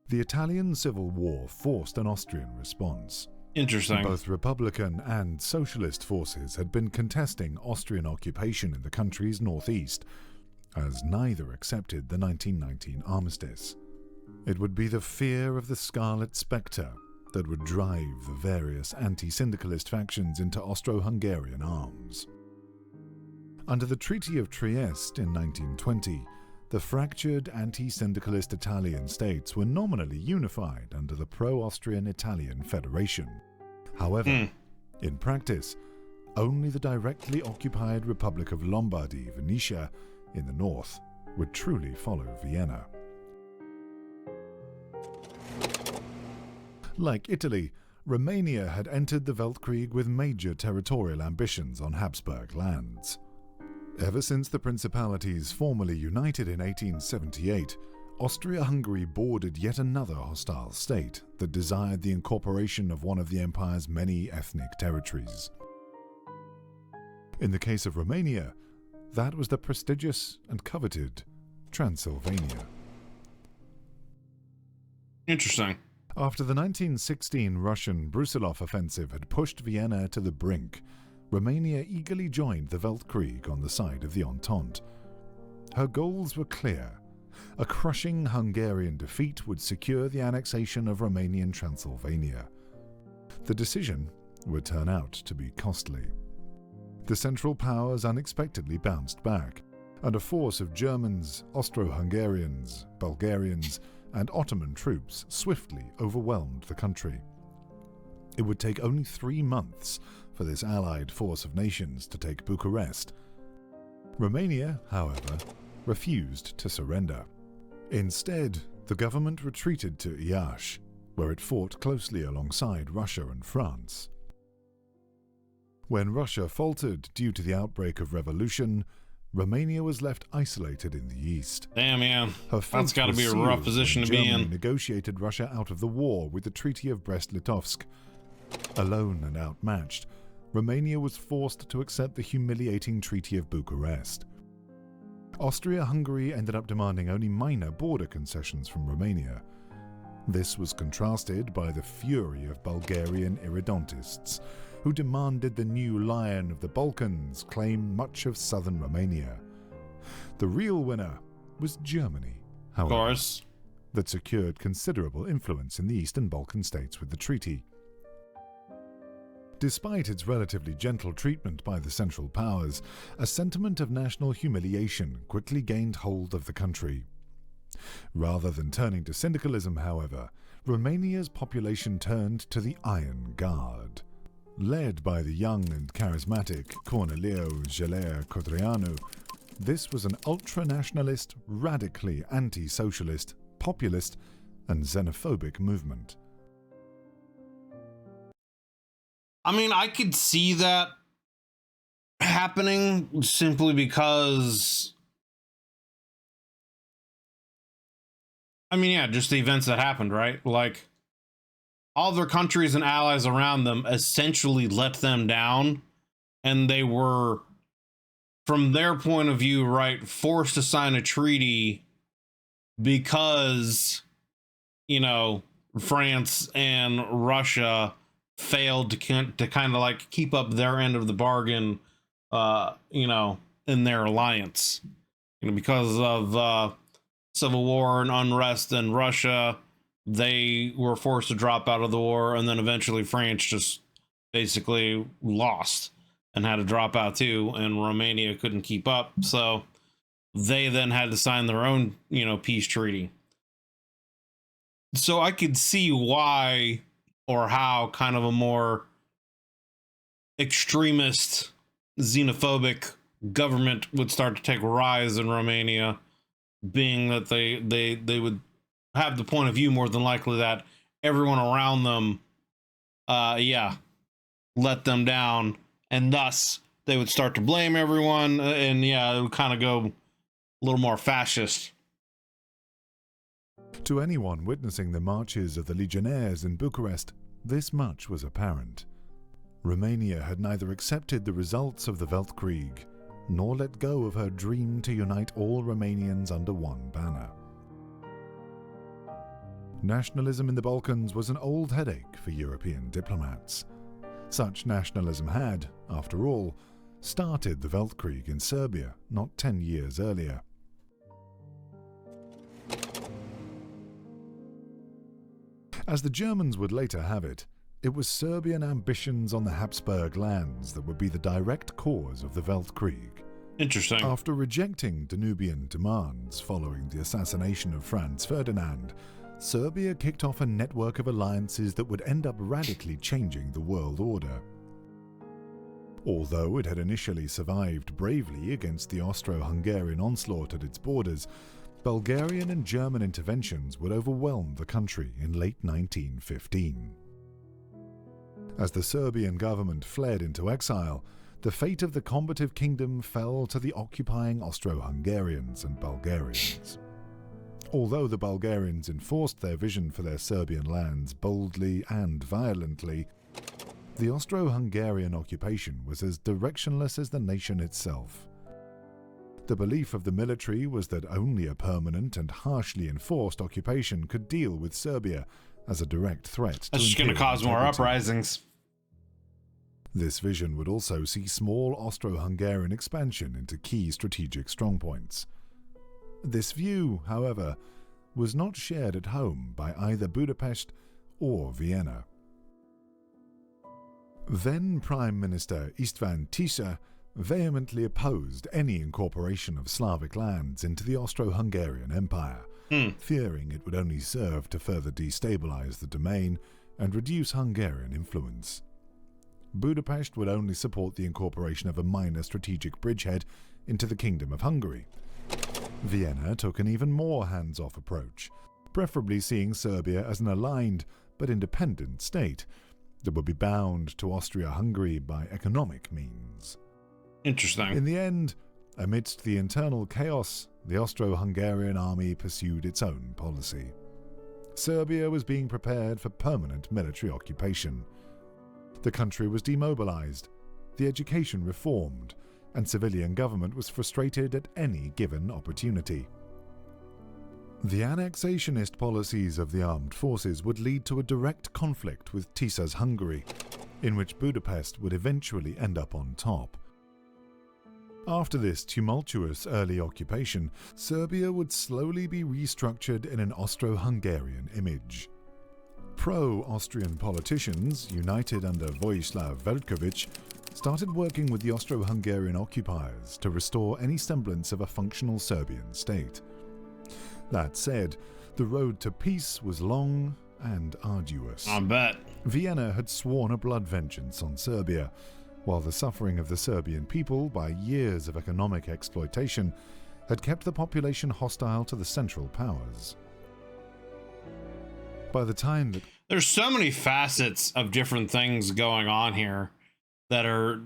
The Italian Civil War forced an Austrian response. Interesting. Both Republican and Socialist forces had been contesting Austrian occupation in the country's northeast, as neither accepted the 1919 armistice. It would be the fear of the Scarlet Spectre that would drive the various anti-syndicalist factions into Austro-Hungarian arms. Under the Treaty of Trieste in 1920, the fractured anti-syndicalist Italian states were nominally unified under the pro-Austrian Italian Federation. However, in practice, only the directly occupied Republic of Lombardy, Venetia, in the north, would truly follow Vienna. Like Italy, Romania had entered the Weltkrieg with major territorial ambitions on Habsburg lands. Ever since the principalities formally united in 1878, Austria-Hungary bordered yet another hostile state that desired the incorporation of one of the empire's many ethnic territories. In the case of Romania, that was the prestigious and coveted Transylvania. Interesting. After the 1916 Russian Brusilov offensive had pushed Vienna to the brink, Romania eagerly joined the Weltkrieg on the side of the Entente. Her goals were clear. A crushing Hungarian defeat would secure the annexation of Romanian Transylvania. The decision would turn out to be costly. The Central Powers unexpectedly bounced back, and a force of Germans, Austro-Hungarians, Bulgarians, and Ottoman troops swiftly overwhelmed the country. It would take only 3 months for this allied force of nations to take Bucharest. Romania, however, refused to surrender. Instead, the government retreated to Iași, where it fought closely alongside Russia and France. When Russia faltered due to the outbreak of revolution, Romania was left isolated in the east. Damn, yeah. Her That's got to be a rough position to be Germany in. negotiated Russia out of the war with the Treaty of Brest-Litovsk. Alone and outmatched, Romania was forced to accept the humiliating Treaty of Bucharest. Austria-Hungary ended up demanding only minor border concessions from Romania. This was contrasted by the fury of Bulgarian irredentists, who demanded the new Lion of the Balkans claim much of southern Romania. The real winner was Germany, Of however, course. that secured considerable influence in the Eastern Balkan states with the treaty. Despite its relatively gentle treatment by the Central Powers, a sentiment of national humiliation quickly gained hold of the country. Rather than turning to syndicalism, however, Romania's population turned to the Iron Guard. Led by the young and charismatic Corneliu Geler-Codreanu, this was an ultra-nationalist, radically anti-socialist, populist, and xenophobic movement. I mean, I could see that happening simply because, I mean, yeah, just the events that happened, right? Like, all their countries and allies around them essentially let them down, and they were, from their point of view, right, forced to sign a treaty because, you know, France and Russia failed to kind of like keep up their end of the bargain, you know, in their alliance, you know, because of civil war and unrest in Russia. They were forced to drop out of the war, and then eventually France just basically lost and had to drop out too, and Romania couldn't keep up, so they then had to sign their own, you know, peace treaty. So I could see why or how kind of a more extremist, xenophobic government would start to take rise in Romania, being that they would have the point of view more than likely that everyone around them, let them down, and thus they would start to blame everyone, and it would kind of go a little more fascist. To anyone witnessing the marches of the legionnaires in Bucharest, this much was apparent. Romania had neither accepted the results of the Weltkrieg, nor let go of her dream to unite all Romanians under one banner. Nationalism in the Balkans was an old headache for European diplomats. Such nationalism had, after all, started the Weltkrieg in Serbia not 10 years earlier. As the Germans would later have it, it was Serbian ambitions on the Habsburg lands that would be the direct cause of the Weltkrieg. Interesting. After rejecting Danubian demands following the assassination of Franz Ferdinand, Serbia kicked off a network of alliances that would end up radically changing the world order. Although it had initially survived bravely against the Austro-Hungarian onslaught at its borders, Bulgarian and German interventions would overwhelm the country in late 1915. As the Serbian government fled into exile, the fate of the combative kingdom fell to the occupying Austro-Hungarians and Bulgarians. Although the Bulgarians enforced their vision for their Serbian lands boldly and violently, the Austro-Hungarian occupation was as directionless as the nation itself. The belief of the military was that only a permanent and harshly enforced occupation could deal with Serbia as a direct threat. That's just going to cause more uprisings. This vision would also see small Austro-Hungarian expansion into key strategic strongpoints. This view, however, was not shared at home by either Budapest or Vienna. Then Prime Minister István Tisza vehemently opposed any incorporation of Slavic lands into the Austro-Hungarian Empire, fearing it would only serve to further destabilize the domain and reduce Hungarian influence. Budapest would only support the incorporation of a minor strategic bridgehead into the Kingdom of Hungary. Vienna took an even more hands-off approach, preferably seeing Serbia as an aligned but independent state that would be bound to Austria-Hungary by economic means. Interesting. In the end, amidst the internal chaos, the Austro-Hungarian army pursued its own policy. Serbia was being prepared for permanent military occupation. The country was demobilized, the education reformed, and civilian government was frustrated at any given opportunity. The annexationist policies of the armed forces would lead to a direct conflict with Tisza's Hungary, in which Budapest would eventually end up on top. After this tumultuous early occupation, Serbia would slowly be restructured in an Austro-Hungarian image. Pro-Austrian politicians, united under Vojislav Velković, started working with the Austro-Hungarian occupiers to restore any semblance of a functional Serbian state. That said, the road to peace was long and arduous. I bet. Vienna had sworn a blood vengeance on Serbia, while the suffering of the Serbian people by years of economic exploitation had kept the population hostile to the Central Powers. By the time that... There's so many facets of different things going on here that are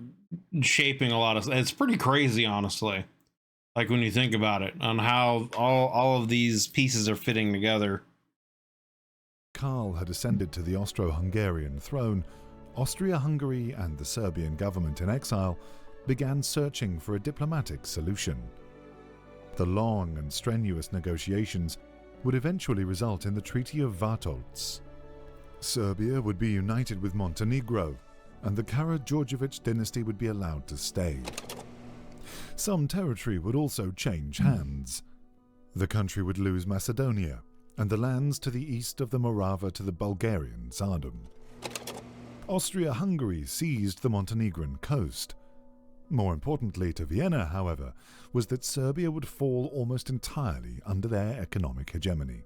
shaping a lot of... It's pretty crazy, honestly. Like when you think about it, on how all of these pieces are fitting together. Karl had ascended to the Austro-Hungarian throne, Austria-Hungary and the Serbian government in exile began searching for a diplomatic solution. The long and strenuous negotiations would eventually result in the Treaty of Vartolz. Serbia would be united with Montenegro, and the Karađorđević dynasty would be allowed to stay. Some territory would also change hands. The country would lose Macedonia, and the lands to the east of the Morava to the Bulgarian Tsardom. Austria-Hungary seized the Montenegrin coast. More importantly to Vienna, however, was that Serbia would fall almost entirely under their economic hegemony.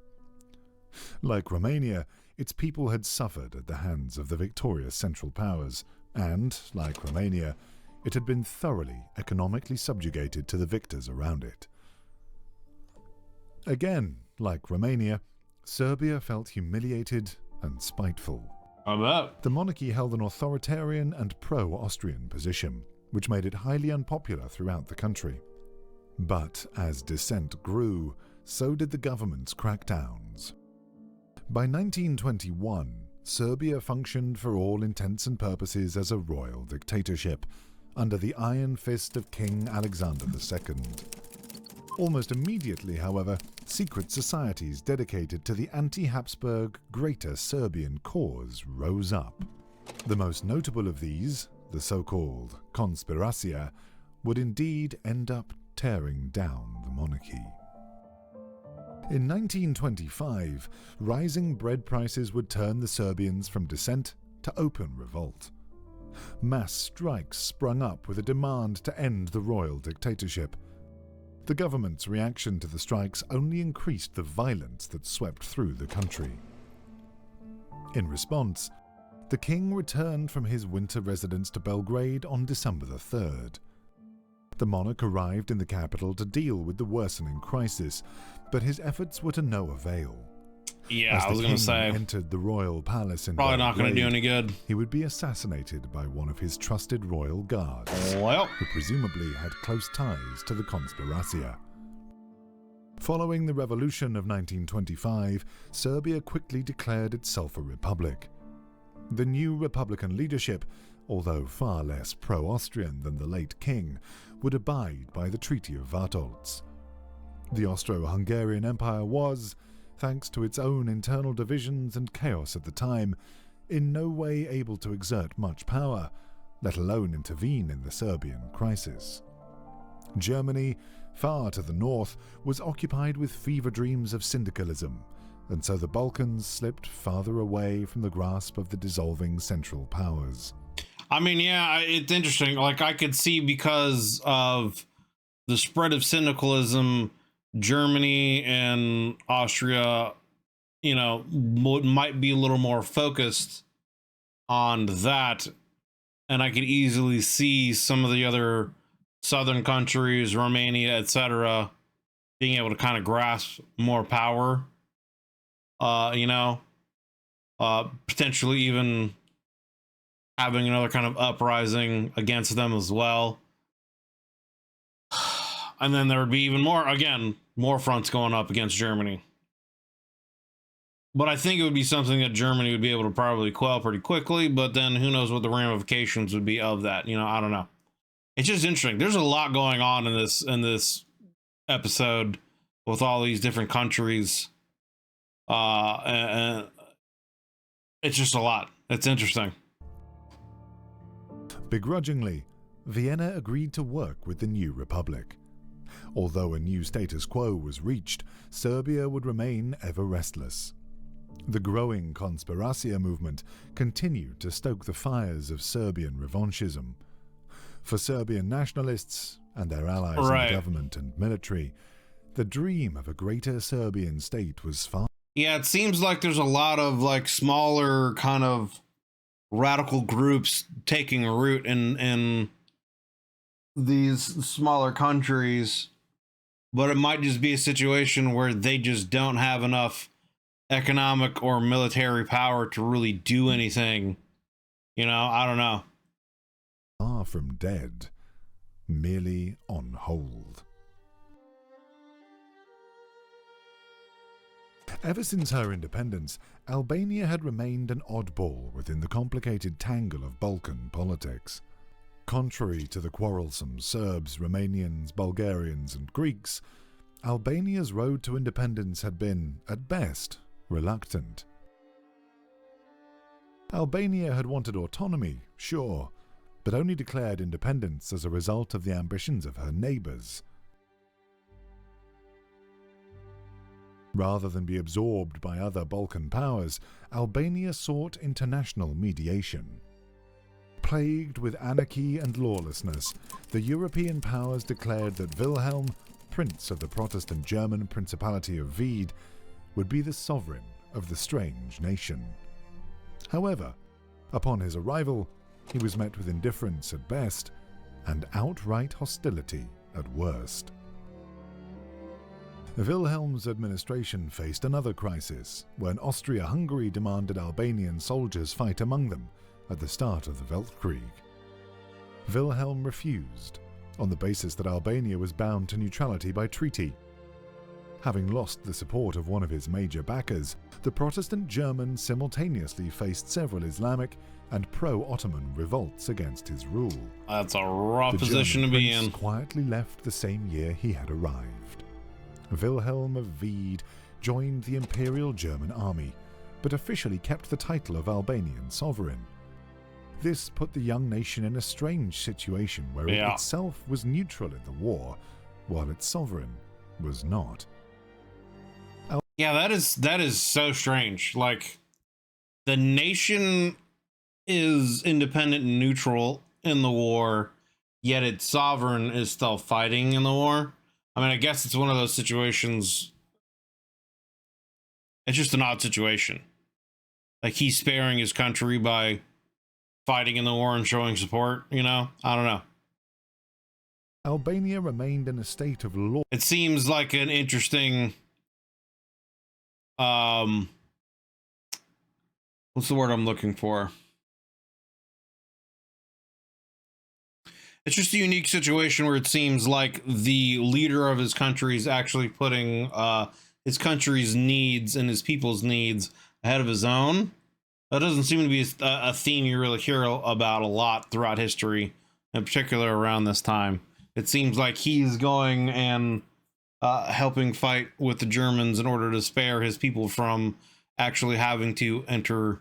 Like Romania, its people had suffered at the hands of the victorious Central Powers, and, like Romania, it had been thoroughly economically subjugated to the victors around it. Again, like Romania, Serbia felt humiliated and spiteful. I bet. The monarchy held an authoritarian and pro-Austrian position, which made it highly unpopular throughout the country. But as dissent grew, so did the government's crackdowns. By 1921, Serbia functioned for all intents and purposes as a royal dictatorship, under the iron fist of King Alexander II. Almost immediately, however, secret societies dedicated to the anti-Habsburg Greater Serbian cause rose up. The most notable of these, the so-called Konspiracija, would indeed end up tearing down the monarchy. In 1925, rising bread prices would turn the Serbians from dissent to open revolt. Mass strikes sprung up with a demand to end the royal dictatorship. The government's reaction to the strikes only increased the violence that swept through the country. In response, the king returned from his winter residence to Belgrade on December the 3rd. The monarch arrived in the capital to deal with the worsening crisis, but his efforts were to no avail. Yeah, I was going to say, entered the royal palace in probably not going to do any good. He would be assassinated by one of his trusted royal guards, Well, who presumably had close ties to the Konspiracija. Following the revolution of 1925, Serbia quickly declared itself a republic. The new republican leadership, although far less pro-Austrian than the late king, would abide by the Treaty of Vartolz. The Austro-Hungarian Empire was, thanks to its own internal divisions and chaos at the time, in no way able to exert much power, let alone intervene in the Serbian crisis. Germany, far to the north, was occupied with fever dreams of syndicalism, and so the Balkans slipped farther away from the grasp of the dissolving Central Powers. I mean, yeah, it's interesting. Like, I could see because of the spread of syndicalism, Germany and Austria, you know, might be a little more focused on that. And I could easily see some of the other southern countries, Romania, etc., being able to kind of grasp more power, potentially even having another kind of uprising against them as well. And then there would be even more fronts going up against Germany. But I think it would be something that Germany would be able to probably quell pretty quickly, but then who knows what the ramifications would be of that. I don't know. It's just interesting. There's a lot going on in this episode with all these different countries. And it's just a lot. It's interesting. Begrudgingly, Vienna agreed to work with the new republic. Although a new status quo was reached, Serbia would remain ever restless. The growing Konspiracija movement continued to stoke the fires of Serbian revanchism. For Serbian nationalists and their allies in the government and military, the dream of a greater Serbian state was far. Yeah, it seems like there's a lot of like smaller kind of radical groups taking root in these smaller countries, but it might just be a situation where they just don't have enough economic or military power to really do anything. I don't know. Far from dead, merely on hold. Ever since her independence, Albania had remained an oddball within the complicated tangle of Balkan politics. Contrary to the quarrelsome Serbs, Romanians, Bulgarians, and Greeks, Albania's road to independence had been, at best, reluctant. Albania had wanted autonomy, sure, but only declared independence as a result of the ambitions of her neighbours. Rather than be absorbed by other Balkan powers, Albania sought international mediation. Plagued with anarchy and lawlessness, the European powers declared that Wilhelm, Prince of the Protestant German Principality of Wied, would be the sovereign of the strange nation. However, upon his arrival, he was met with indifference at best and outright hostility at worst. Wilhelm's administration faced another crisis when Austria-Hungary demanded Albanian soldiers fight among them at the start of the Weltkrieg. Wilhelm refused, on the basis that Albania was bound to neutrality by treaty. Having lost the support of one of his major backers, the Protestant Germans simultaneously faced several Islamic and pro-Ottoman revolts against his rule. That's a rough The position to German be prince in. quietly left the same year he had arrived. Wilhelm of Wied joined the Imperial German army, but officially kept the title of Albanian sovereign. This put the young nation in a strange situation where it itself was neutral in the war, while its sovereign was not. Yeah, that is so strange. Like, the nation is independent and neutral in the war, yet its sovereign is still fighting in the war. I mean, I guess it's one of those situations. It's just an odd situation. Like, he's sparing his country by fighting in the war and showing support, you know? I don't know. Albania remained in a state of law. It seems like an interesting, what's the word I'm looking for? It's just a unique situation where it seems like the leader of his country is actually putting his country's needs and his people's needs ahead of his own. That doesn't seem to be a theme you really hear about a lot throughout history, in particular around this time. It seems like he's going and helping fight with the Germans in order to spare his people from actually having to enter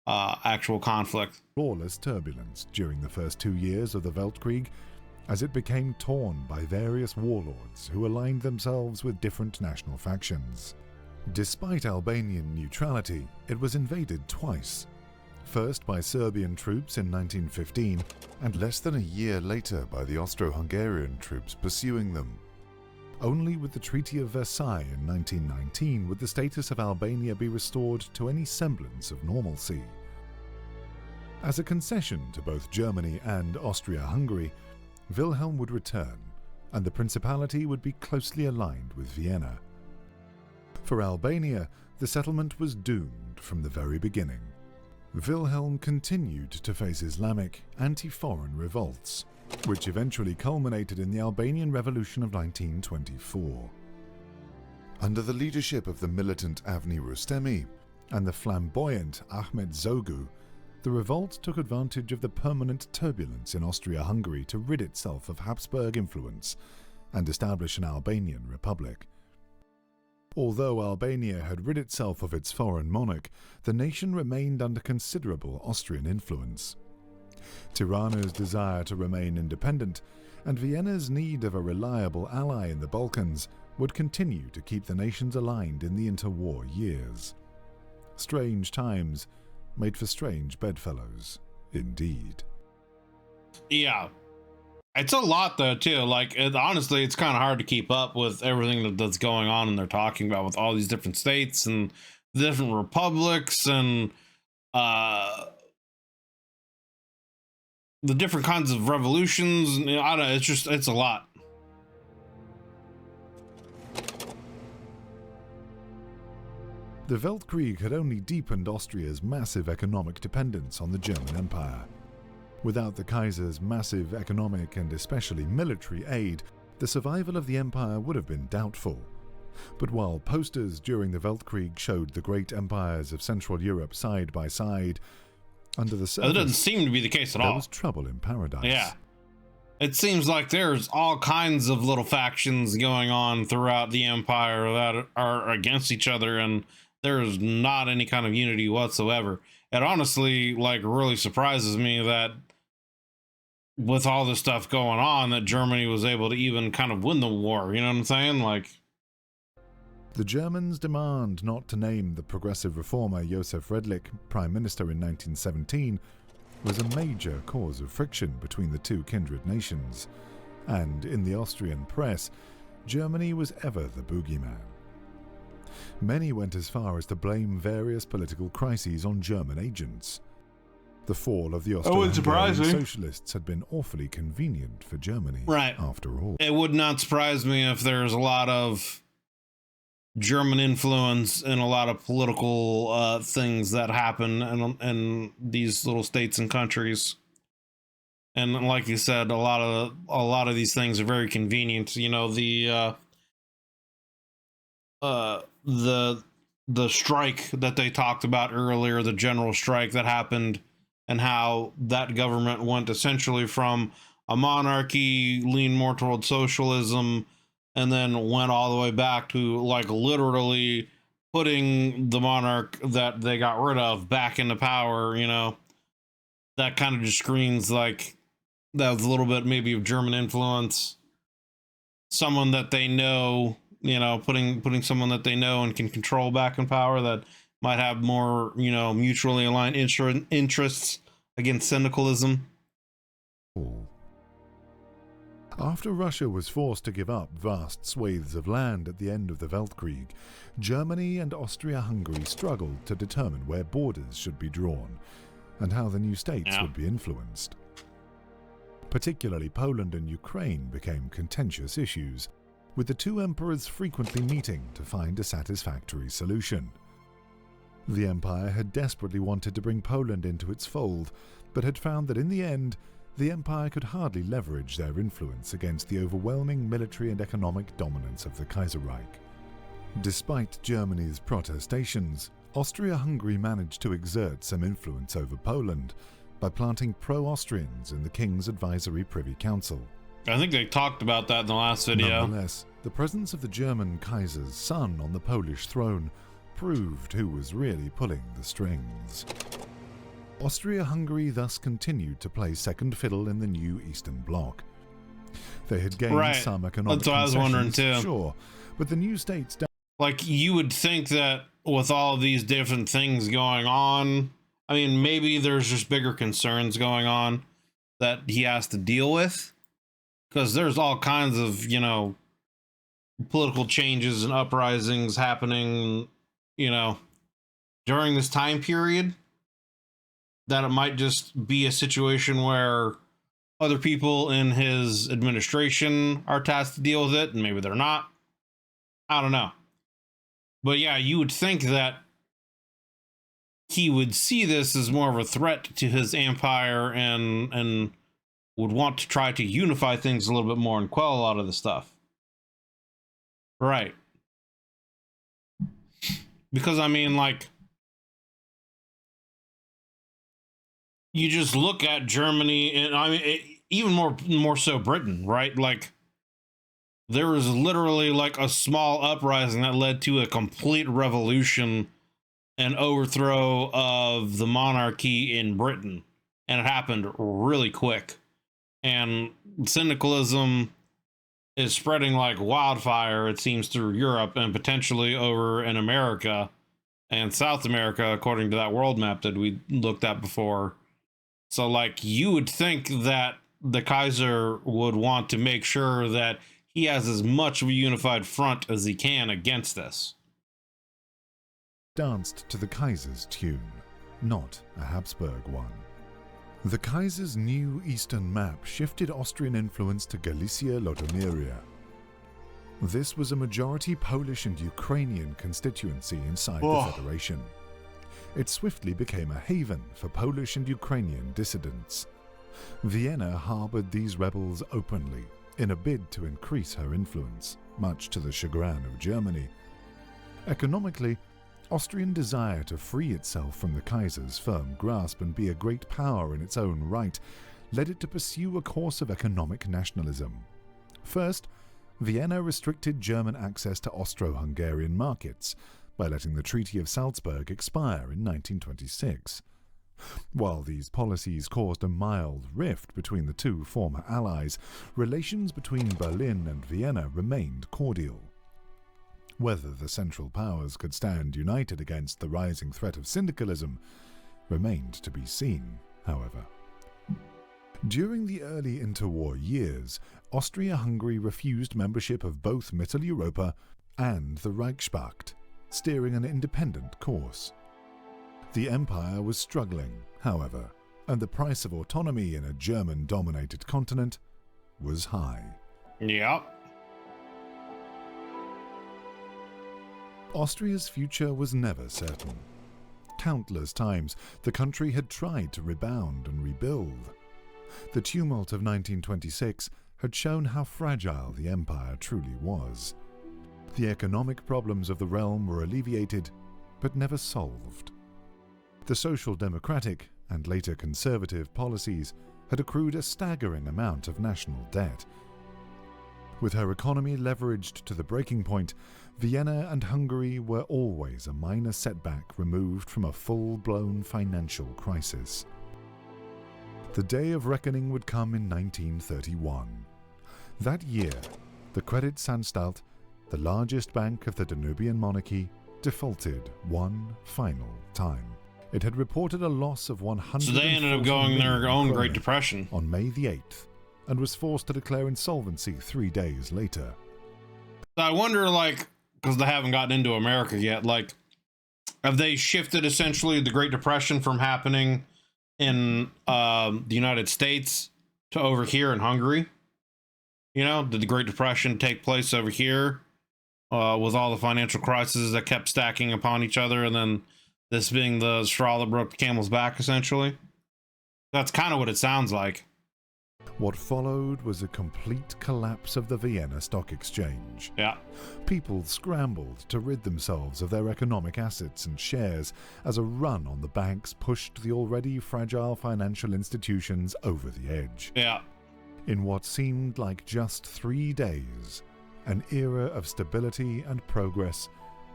actual conflict. Lawless turbulence during the first 2 years of the Weltkrieg, as it became torn by various warlords who aligned themselves with different national factions. Despite Albanian neutrality, it was invaded twice. First by Serbian troops in 1915, and less than a year later by the Austro-Hungarian troops pursuing them. Only with the Treaty of Versailles in 1919 would the status of Albania be restored to any semblance of normalcy. As a concession to both Germany and Austria-Hungary, Wilhelm would return, and the Principality would be closely aligned with Vienna. For Albania, the settlement was doomed from the very beginning. Wilhelm continued to face Islamic, anti-foreign revolts, which eventually culminated in the Albanian Revolution of 1924. Under the leadership of the militant Avni Rustemi and the flamboyant Ahmet Zogu, the revolt took advantage of the permanent turbulence in Austria-Hungary to rid itself of Habsburg influence and establish an Albanian republic. Although Albania had rid itself of its foreign monarch, the nation remained under considerable Austrian influence. Tirana's desire to remain independent and Vienna's need of a reliable ally in the Balkans would continue to keep the nations aligned in the interwar years. Strange times made for strange bedfellows, indeed. Yeah. It's a lot, though, too. Like, honestly, it's kind of hard to keep up with everything that's going on and they're talking about with all these different states and different republics and the different kinds of revolutions. And, I don't know, it's a lot. The Weltkrieg had only deepened Austria's massive economic dependence on the German Empire. Without the Kaiser's massive economic and especially military aid, the survival of the empire would have been doubtful. But while posters during the Weltkrieg showed the great empires of Central Europe side by side, under the surface, that doesn't seem to be the case at all. There was trouble in paradise. Yeah. It seems like there's all kinds of little factions going on throughout the empire that are against each other, and there's not any kind of unity whatsoever. It honestly, like, really surprises me that with all this stuff going on, that Germany was able to even kind of win the war. You know what I'm saying? Like, the Germans' demand not to name the progressive reformer Josef Redlich prime minister in 1917 was a major cause of friction between the two kindred nations, and in the Austrian press, Germany was ever the boogeyman. Many went as far as to blame various political crises on German agents. The fall of the Austro-Hungarian socialists had been awfully convenient for Germany, right? After all. It would not surprise me if there's a lot of German influence in a lot of political things that happen in these little states and countries. And like you said, a lot of these things are very convenient. You know, the strike that they talked about earlier, the general strike that happened, and how that government went essentially from a monarchy, leaned more toward socialism, and then went all the way back to like literally putting the monarch that they got rid of back into power. You know, that kind of just screams like that was a little bit maybe of German influence. Someone that they know, you know, putting someone that they know and can control back in power that might have more, you know, mutually aligned interests against syndicalism. After Russia was forced to give up vast swathes of land at the end of the Weltkrieg, Germany and Austria-Hungary struggled to determine where borders should be drawn and how the new states would be influenced. Particularly Poland and Ukraine became contentious issues, with the two emperors frequently meeting to find a satisfactory solution. The empire had desperately wanted to bring Poland into its fold, but had found that in the end, the empire could hardly leverage their influence against the overwhelming military and economic dominance of the Kaiserreich. Despite Germany's protestations, Austria-Hungary managed to exert some influence over Poland by planting pro-Austrians in the King's Advisory Privy Council. I think they talked about that in the last video. Nonetheless, the presence of the German Kaiser's son on the Polish throne proved who was really pulling the strings. Austria-Hungary thus continued to play second fiddle in the new Eastern Bloc. They had gained some economic That's what I was wondering too. Sure, but the new states... Like, you would think that with all of these different things going on, I mean, maybe there's just bigger concerns going on that he has to deal with. Because there's all kinds of, you know, political changes and uprisings happening, you know, during this time period. That it might just be a situation where other people in his administration are tasked to deal with it, and maybe they're not. I don't know. But yeah, you would think that he would see this as more of a threat to his empire and would want to try to unify things a little bit more and quell a lot of the stuff. Right. Because, I mean, like, you just look at Germany, and I mean, even more so Britain, right? Like, there was literally like a small uprising that led to a complete revolution and overthrow of the monarchy in Britain. And it happened really quick. And syndicalism is spreading like wildfire, it seems, through Europe and potentially over in America and South America, according to that world map that we looked at before. So, like, you would think that the Kaiser would want to make sure that he has as much of a unified front as he can against this. Danced to the Kaiser's tune, not a Habsburg one. The Kaiser's new eastern map shifted Austrian influence to Galicia-Lodomeria. This was a majority Polish and Ukrainian constituency inside the Federation. It swiftly became a haven for Polish and Ukrainian dissidents. Vienna harbored these rebels openly in a bid to increase her influence, much to the chagrin of Germany. Economically, Austrian desire to free itself from the Kaiser's firm grasp and be a great power in its own right led it to pursue a course of economic nationalism. First, Vienna restricted German access to Austro-Hungarian markets by letting the Treaty of Salzburg expire in 1926. While these policies caused a mild rift between the two former allies, relations between Berlin and Vienna remained cordial. Whether the Central Powers could stand united against the rising threat of syndicalism remained to be seen, however. During the early interwar years, Austria-Hungary refused membership of both Mitteleuropa and the Reichspakt. steering an independent course. The empire was struggling, however, and the price of autonomy in a German-dominated continent was high. Yep. Austria's future was never certain. Countless times the country had tried to rebound and rebuild. The tumult of 1926 had shown how fragile the empire truly was. The economic problems of the realm were alleviated, but never solved. The social democratic and later conservative policies had accrued a staggering amount of national debt. With her economy leveraged to the breaking point, Vienna and Hungary were always a minor setback removed from a full-blown financial crisis. The day of reckoning would come in 1931. That year, the Kreditsanstalt, the largest bank of the Danubian monarchy, defaulted one final time. It had reported a loss of 100. So they ended up going their own Great Depression on May the 8th, and was forced to declare insolvency 3 days later. I wonder, like, because they haven't gotten into America yet, like, have they shifted essentially the Great Depression from happening in the United States to over here in Hungary? You know, did the Great Depression take place over here with all the financial crises that kept stacking upon each other, and then this being the straw that broke the camel's back, essentially? That's kind of what it sounds like. What followed was a complete collapse of the Vienna Stock Exchange. Yeah. People scrambled to rid themselves of their economic assets and shares as a run on the banks pushed the already fragile financial institutions over the edge. Yeah. In what seemed like just 3 days, an era of stability and progress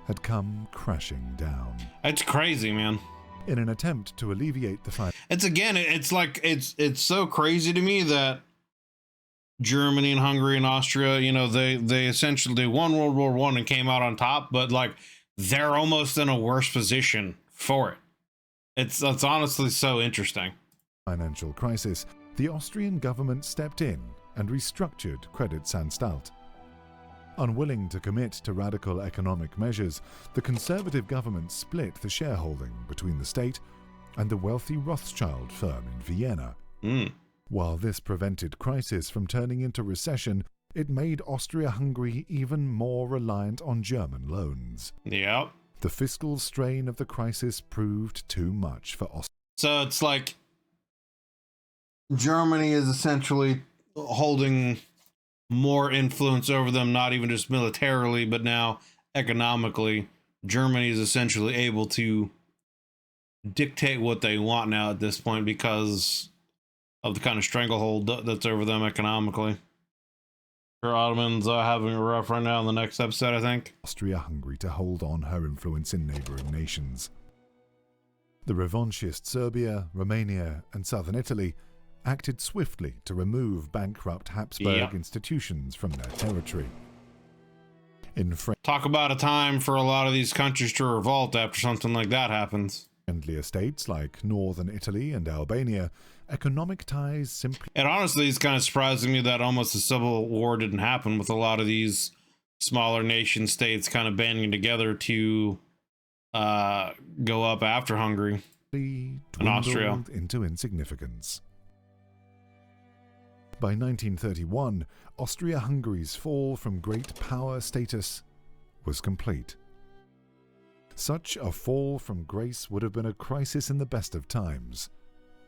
had come crashing down. It's crazy, man. In an attempt to alleviate the it's so crazy to me that Germany and Hungary and Austria, you know, they essentially won World War I and came out on top, but like they're almost in a worse position for it. It's honestly so interesting. Financial crisis, the Austrian government stepped in and restructured Kreditsanstalt. Unwilling to commit to radical economic measures, the conservative government split the shareholding between the state and the wealthy Rothschild firm in Vienna. While this prevented crisis from turning into recession, it made Austria-Hungary even more reliant on German loans. Yep. The fiscal strain of the crisis proved too much for Austria. So it's like Germany is essentially holding more influence over them, not even just militarily, but now economically. Germany is essentially able to dictate what they want now at this point because of the kind of stranglehold that's over them economically. Ottomans having a rough right now in the next episode, I think. Austria-Hungary to hold on her influence in neighboring nations. The revanchist Serbia, Romania, and southern Italy acted swiftly to remove bankrupt Habsburg institutions from their territory. Talk about a time for a lot of these countries to revolt after something like that happens. Friendlier states like northern Italy and Albania, economic ties simply... And honestly, it's kind of surprising me that almost a civil war didn't happen with a lot of these smaller nation states kind of banding together to go up after Hungary and Austria. Into insignificance. By 1931, Austria-Hungary's fall from great power status was complete. Such a fall from grace would have been a crisis in the best of times.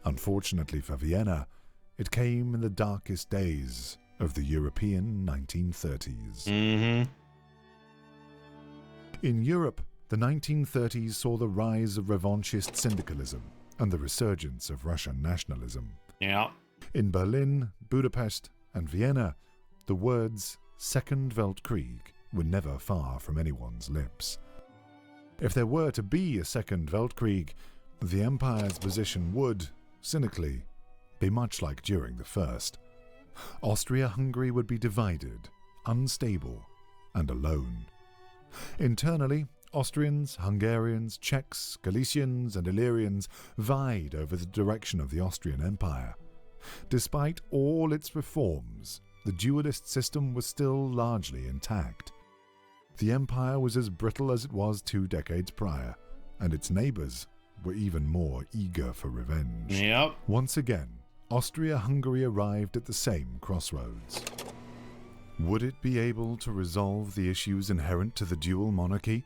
Unfortunately for Vienna, it came in the darkest days of the European 1930s. In Europe, the 1930s saw the rise of revanchist syndicalism and the resurgence of Russian nationalism. Yeah. In Berlin, Budapest, and Vienna, the words Second Weltkrieg were never far from anyone's lips. If there were to be a Second Weltkrieg, the Empire's position would, cynically, be much like during the First. Austria-Hungary would be divided, unstable, and alone. Internally, Austrians, Hungarians, Czechs, Galicians, and Illyrians vied over the direction of the Austrian Empire. Despite all its reforms, the dualist system was still largely intact. the empire was as brittle as it was 2 decades prior, and its neighbors were even more eager for revenge. Yep. Once again, Austria-Hungary arrived at the same crossroads. Would it be able to resolve the issues inherent to the dual monarchy?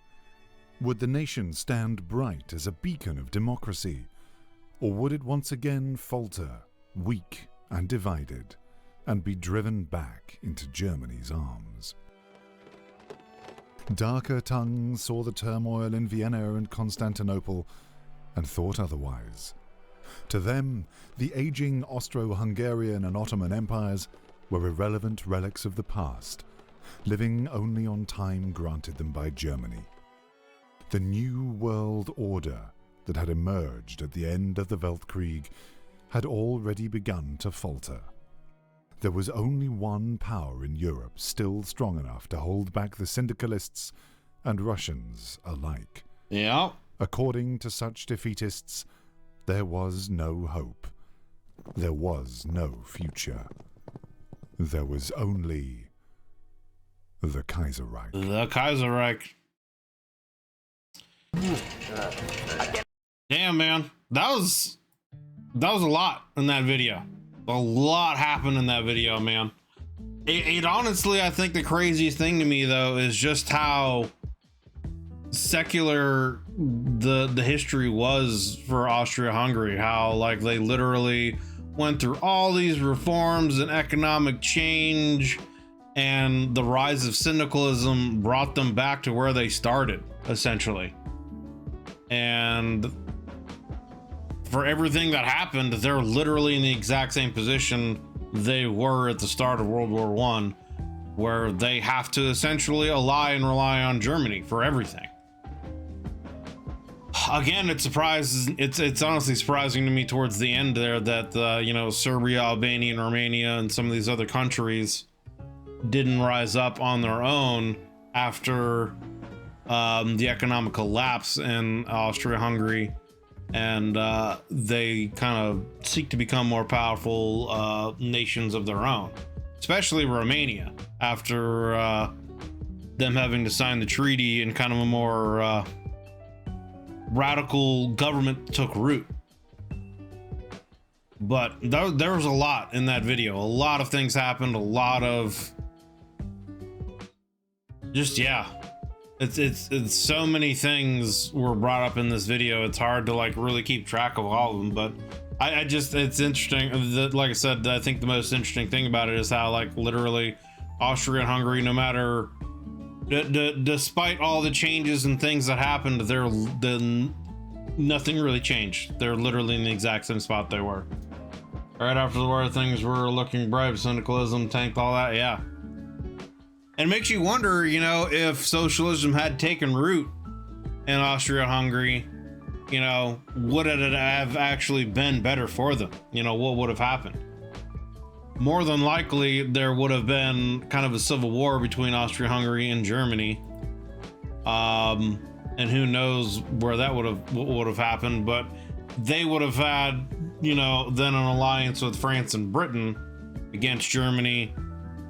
Would the nation stand bright as a beacon of democracy? Or would it once again falter, weak and divided, and be driven back into Germany's arms? Darker tongues saw the turmoil in Vienna and Constantinople and thought otherwise. To them, the aging Austro-Hungarian and Ottoman empires were irrelevant relics of the past, living only on time granted them by Germany. The new world order that had emerged at the end of the Weltkrieg had already begun to falter. There was only one power in Europe still strong enough to hold back the syndicalists and Russians alike. Yeah. According to such defeatists, there was no hope. There was no future. There was only the Kaiserreich. The Kaiserreich. Damn, man. That was a lot in that video. A lot happened in that video, man. It honestly, I think the craziest thing to me, though, is just how secular the history was for Austria-Hungary. How, like, they literally went through all these reforms and economic change, and the rise of syndicalism brought them back to where they started, essentially. And for everything that happened, they're literally in the exact same position they were at the start of World War I, where they have to essentially ally and rely on Germany for everything. Again, it's honestly surprising to me towards the end there that you know, Serbia, Albania, and Romania, and some of these other countries didn't rise up on their own after the economic collapse in Austria-Hungary, and they kind of seek to become more powerful nations of their own, especially Romania, after them having to sign the treaty and kind of a more radical government took root. But there was a lot in that video. A lot of things happened. A lot of just, yeah. It's so many things were brought up in this video. It's hard to like really keep track of all of them, but I just, it's interesting. Like I said, I think the most interesting thing about it is how, like, literally Austria and Hungary, no matter, despite all the changes and things that happened, nothing really changed. They're literally in the exact same spot they were. Right after the war, things were looking bright. Syndicalism tanked, all that, yeah. And it makes you wonder, you know, if socialism had taken root in Austria-Hungary, you know, would it have actually been better for them? You know, what would have happened? More than likely, there would have been kind of a civil war between Austria-Hungary and Germany. And who knows where that would have happened, but they would have had, you know, then an alliance with France and Britain against Germany.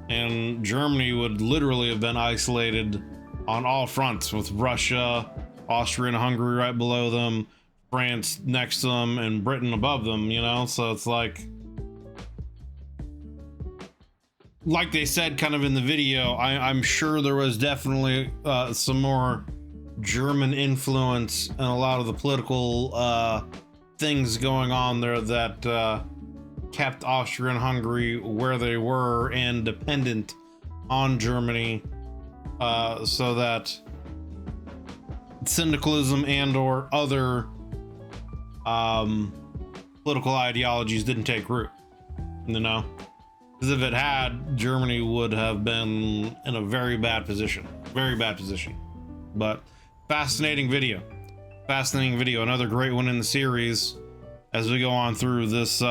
And Germany would literally have been isolated on all fronts, with Russia, Austria and Hungary right below them, France next to them, and Britain above them, you know? So it's like they said kind of in the video, I'm sure there was definitely some more German influence and a lot of the political things going on there that kept Austria and Hungary where they were and dependent on Germany, so that syndicalism and or other political ideologies didn't take root, you know? Because if it had, Germany would have been in a very bad position. But fascinating video, another great one in the series as we go on through this you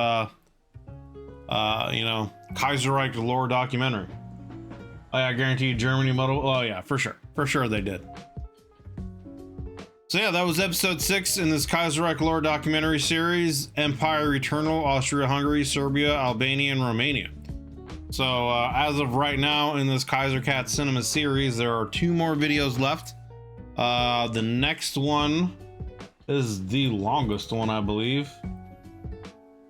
know, Kaiserreich Lore Documentary. Oh yeah, I guarantee you Germany model. Oh yeah, for sure they did. So yeah, that was episode 6 in this Kaiserreich Lore Documentary series, Empire Eternal, Austria-Hungary, Serbia, Albania, and Romania. So as of right now in this Kaiser Cat Cinema series, there are 2 more videos left. The next one is the longest one, I believe.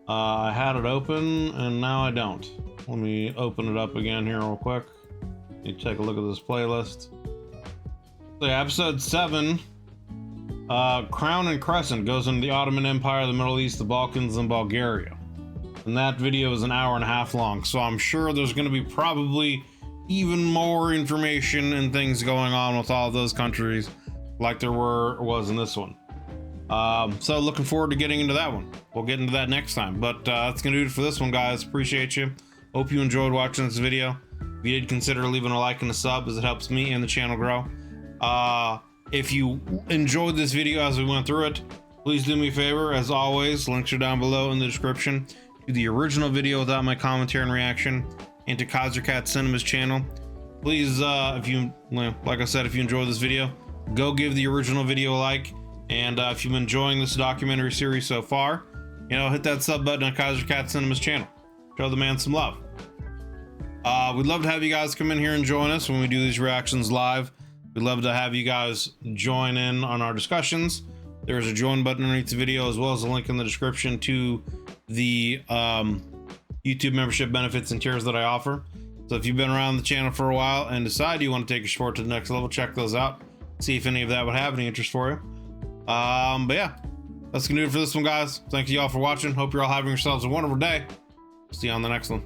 I had it open and now I don't. Let me open it up again here real quick. Let me take a look at this playlist. So yeah, episode 7, Crown and Crescent goes into the Ottoman Empire, the Middle East, the Balkans, and Bulgaria. And that video is an hour and a half long, so I'm sure there's going to be probably even more information and things going on with all of those countries like there was in this one. So looking forward to getting into that one. We'll get into that next time, but that's going to do it for this one, guys. Appreciate you. Hope you enjoyed watching this video. If you did, consider leaving a like and a sub, as it helps me and the channel grow. If you enjoyed this video as we went through it, please do me a favor. As always, links are down below in the description to the original video without my commentary and reaction, and to Kaiser Cat Cinema's channel. Please, if you, like I said, if you enjoyed this video, go give the original video a like. And if you've been enjoying this documentary series so far, hit that sub button on Kaiser Cat Cinema's channel. Show the man some love. We'd love to have you guys come in here and join us when we do these reactions live. We'd love to have you guys join in on our discussions. There's a join button underneath the video, as well as a link in the description to the YouTube membership benefits and tiers that I offer. So if you've been around the channel for a while and decide you want to take your sport to the next level, check those out. See if any of that would have any interest for you. But yeah, that's gonna do it for this one, guys. Thank you all for watching. Hope you're all having yourselves a wonderful day. See you on the next one.